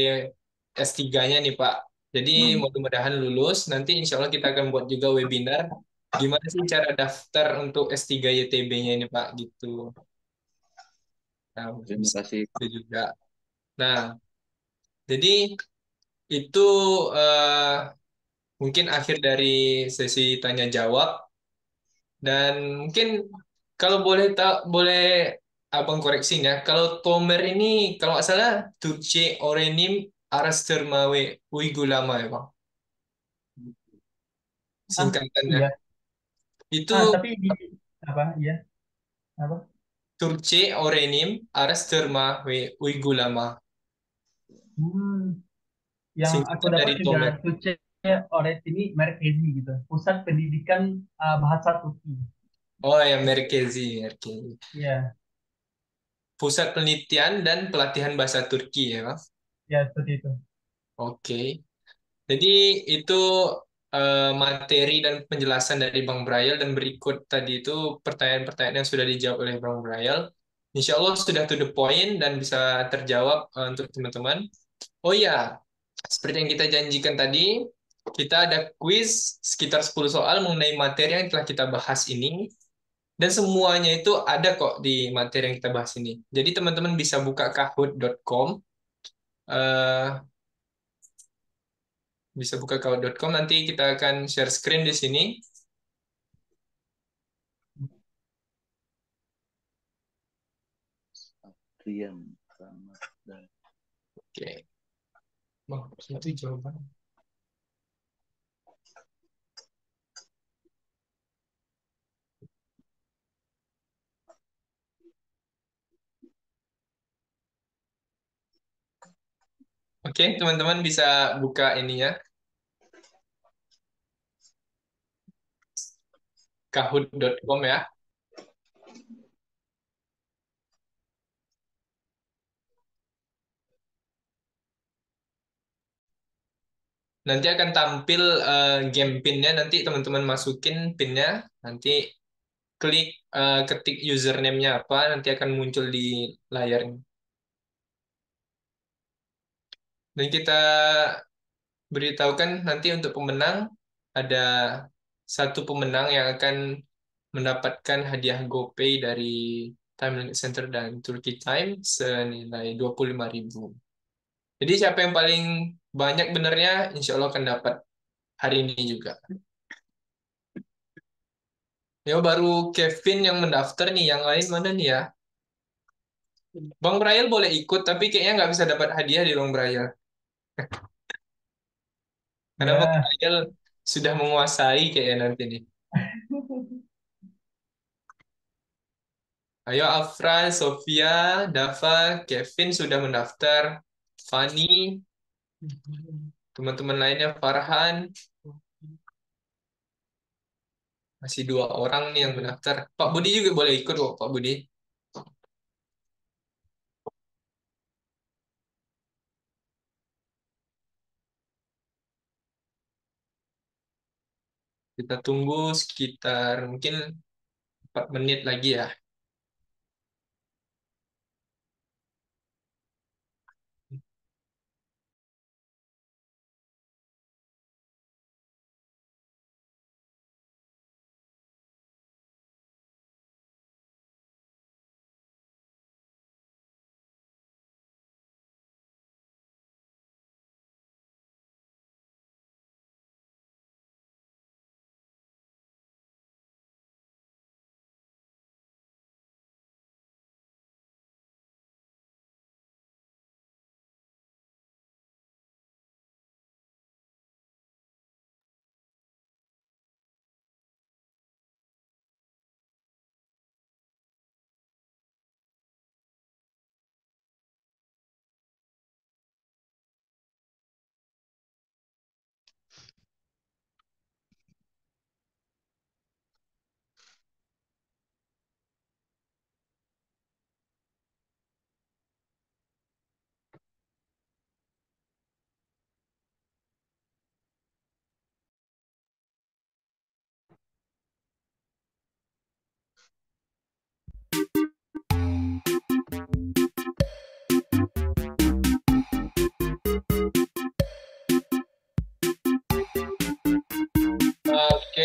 S3-nya nih Pak. Jadi mudah-mudahan lulus. Nanti insya Allah kita akan buat juga webinar. Gimana sih cara daftar untuk S3 YTB-nya ini Pak? Gitu. Nah, Terima bisa kasih. itu juga. Nah, jadi itu eh, mungkin akhir dari sesi tanya jawab. Dan mungkin kalau boleh abang koreksi ya. Kalau Tomer ini kalau nggak salah Turce Orenim Arastermawe Uigulama ya bang. Ah, Singkatannya. iya. Itu Tapi di apa? Iya. Apa? Turce Orenim Arastermawe Uigulama. Hmm, yang aku Singkatan dapat dari juga Tomer. Tuce Oret ini merek Ezi gitu. Pusat Pendidikan Bahasa Turki. Oh ya, Merkezi, Merkezi. Iya, Pusat Penelitian dan Pelatihan Bahasa Turki ya bang. ya seperti itu. Oke. Jadi itu materi dan penjelasan dari Bang Braille dan berikut tadi itu pertanyaan-pertanyaan yang sudah dijawab oleh Bang Braille. Insya Allah sudah to the point dan bisa terjawab untuk teman-teman. Oh ya, seperti yang kita janjikan tadi, kita ada quiz sekitar 10 soal mengenai materi yang telah kita bahas ini. Dan semuanya itu ada kok di materi yang kita bahas ini. Jadi teman-teman bisa buka kahoot.com, bisa buka kahoot.com, nanti kita akan share screen di sini. Rian Ramadhan. Oke. Bang, itu jawaban. Oke, teman-teman bisa buka ininya, kahoot.com ya. Nanti akan tampil game pinnya, nanti teman-teman masukin pinnya, nanti klik ketik username-nya apa, nanti akan muncul di layarnya. Dan kita beritahukan nanti untuk pemenang, ada satu pemenang yang akan mendapatkan hadiah GoPay dari Time Limit Center dan Turkey Time senilai 25.000. Jadi siapa yang paling banyak benernya, insya Allah akan dapat hari ini juga. Ya baru Kevin yang mendaftar nih, yang lain mana nih ya? Bang Brian boleh ikut, tapi kayaknya nggak bisa dapat hadiah di Bang Brian. Karena Bang Ya, Brian sudah menguasai kayaknya nanti nih. Ayo Afran, Sofia, Dava, Kevin sudah mendaftar. Fani, teman-teman lainnya Farhan, masih 2 orang nih yang mendaftar. Pak Budi juga boleh ikut kok, Pak Budi. Kita tunggu sekitar mungkin 4 menit lagi ya.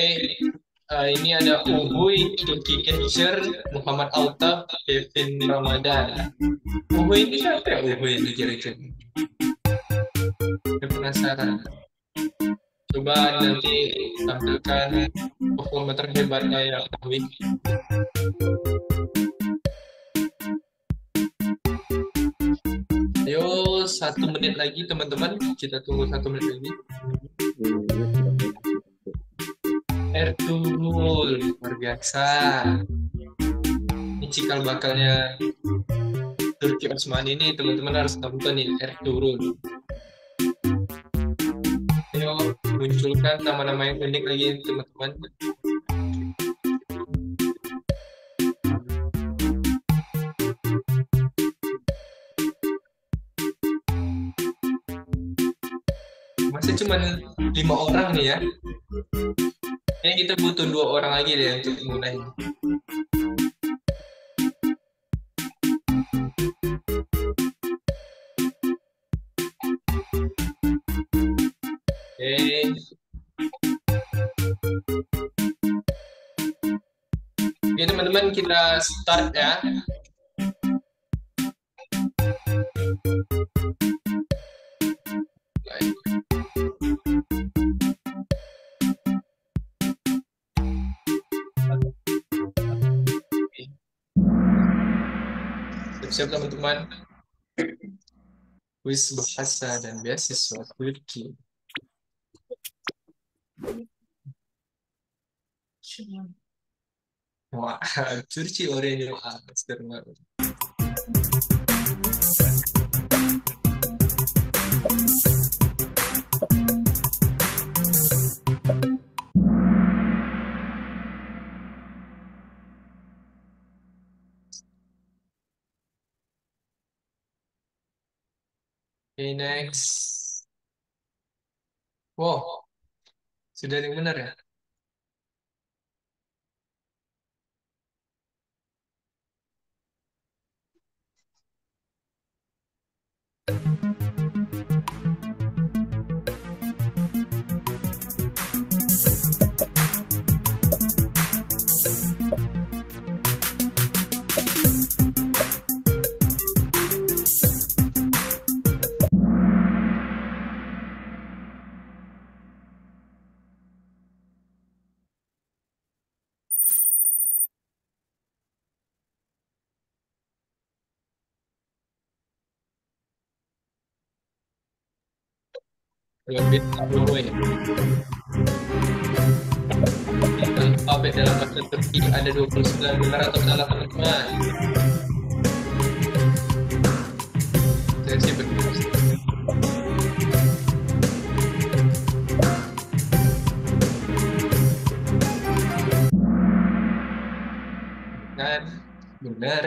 Ini ada Uhuy, Turki Catcher, Muhammad Altab, Kevin Ramadan. Uhuy ini siapa ya Uhuy ini kira-kira? Saya penasaran. Coba nanti tampilkan performa terhebatnya ya Uhuy. Ayo 1 menit lagi teman-teman, kita tunggu 1 menit lagi. Ertugrul, luar biasa. Ini cikal bakalnya Turki Osmani ini teman-teman harus nonton nih, Ertugrul. Ayo munculkan nama-nama yang unik lagi teman-teman. Masih cuma 5 orang nih ya. Kayaknya kita butuh 2 orang lagi deh untuk mulai. Oke teman-teman, kita start ya. Siap teman-teman. Kuis bahasa dan beasiswa Turki. Wah, Turki öğreniyor arkadaşlarım. Okay, next. Wow, sudah ada yang benar ya? Lebih dulu ya. Alfabet dalam bahasa Turki ada 29, benar atau salah teman-teman? Saya sih benar. Kan benar.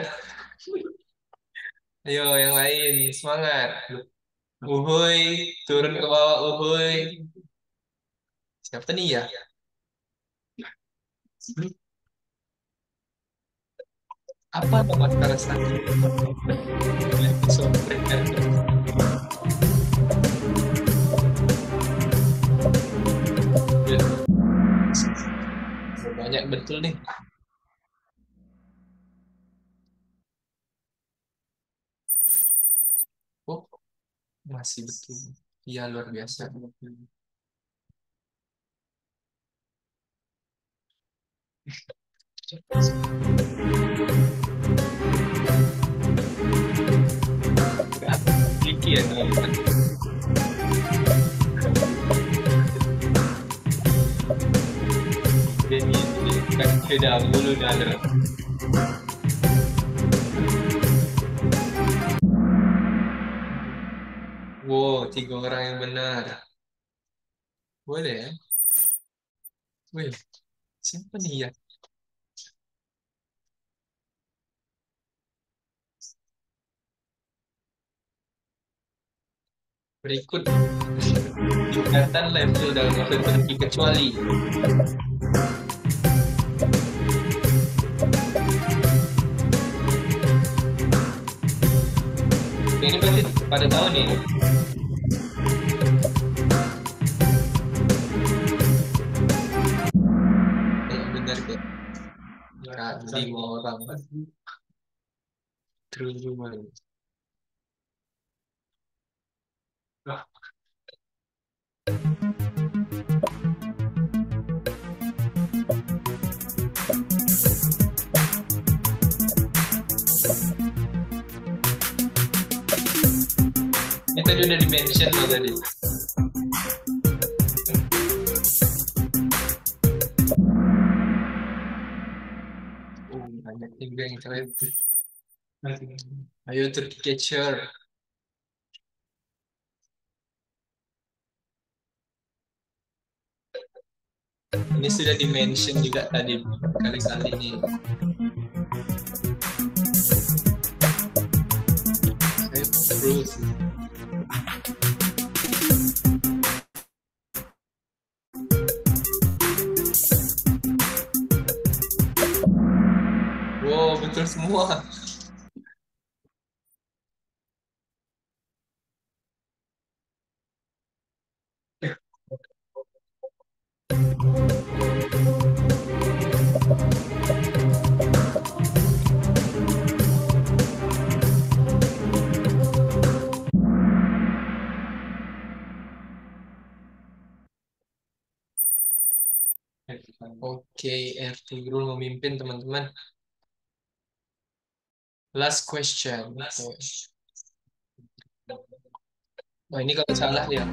Ayo yang lain semangat. Uhuy, turun ke bawah Uhuy. Siapa nih ya? Apa nama salah satu episode berikutnya? Banyak betul nih. Oh, masih betul. Iya, luar biasa. Tricky ya teman-teman. Ini kan beda mulu dalam. Wow, 3 orang yang benar. Boleh ya? Wih, siapa nih ya? Berikut tingkatan level dalam bahasa Turki kecuali. Ini pasti pada tahun nih. Kak, 5 orang. Terus gimana? Ini tadi udah di-mention loh tadi. Banyak juga yang keren. Ayo Turki Catcher. Ini sudah di-mention juga tadi kali-kali ini. Terus. Wow, betul semua. Oke, Ertugrul memimpin teman-teman. Last question. Oh, ini kalau salah ya.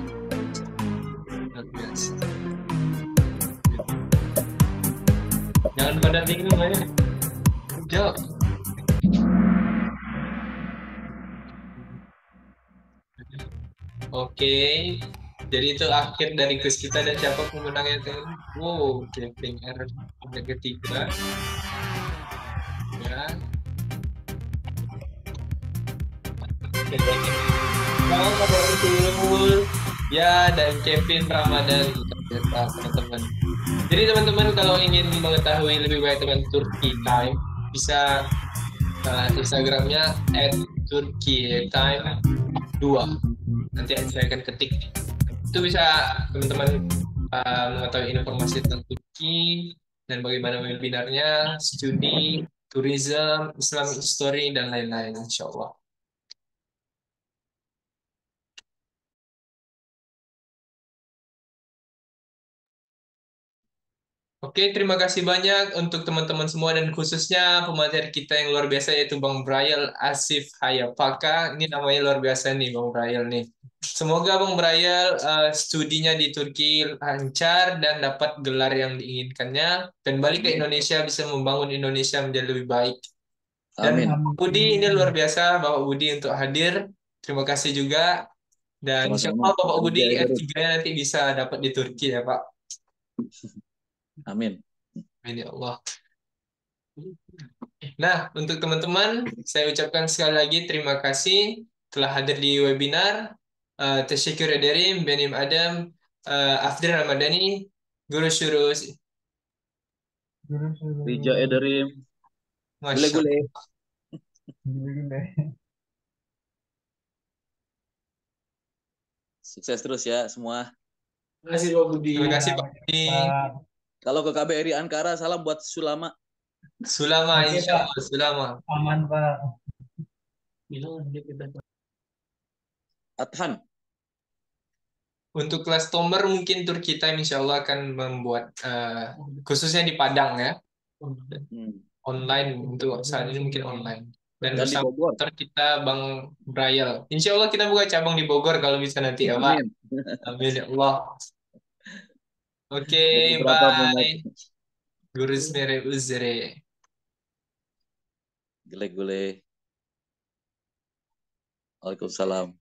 Luar biasa. Jangan pada bingung ya. Jawab. Oke. Jadi itu akhir dari quiz kita dan siapa pemenangnya teman? Wow, Kevin R yang ketiga. Ya. Selamat Ertugrul. Ya, dan Kevin Ramadan teman-teman. Jadi teman-teman kalau ingin mengetahui lebih banyak tentang Turkey Time bisa Instagramnya @turkeytime2. Nanti saya akan ketik. Itu bisa teman-teman mengetahui informasi tentang Turki dan bagaimana webinarnya, studi, tourism, Islamic history dan lain-lain insya Allah. Oke, terima kasih banyak untuk teman-teman semua dan khususnya pemateri kita yang luar biasa yaitu Bang Briel Asif Hayapaka. Ini namanya luar biasa nih Bang Briel nih. Semoga Bang Briel studinya di Turki lancar dan dapat gelar yang diinginkannya dan balik ke Indonesia bisa membangun Indonesia menjadi lebih baik. Dan Amin. Bapak Budi ini luar biasa Bapak Budi untuk hadir. Terima kasih juga dan insya Sama-sama. Allah Bapak Budi Kerja, S3 nanti bisa dapat di Turki ya Pak. Amin. Amin ya Allah. Nah, untuk teman-teman, saya ucapkan sekali lagi terima kasih telah hadir di webinar. Teşekkür ederim. Benim adım Afdir Ramadhani. Görüşürüz. Rijo Ederim. Masya Gule-gule. Sukses terus ya semua. Terima kasih Pak Budi. Terima kasih Pak Budi. Kalau ke KBRI Ankara, salam buat Sulama. Sulama, Oke, insya Pak. Allah. Sulama. Aman, Pak. Adhan. Untuk kelas Tomer mungkin Turki Time insya Allah akan membuat khususnya di Padang ya. Online untuk saat ini mungkin online. Dan di bersama Bogor. kita Bang Briel. Insya Allah kita buka cabang di Bogor kalau bisa nanti ya Pak. Amin. Amin ya Allah. Oke, Beberapa bye. Gurus mere uzre. Gule-gule. Waalaikumsalam.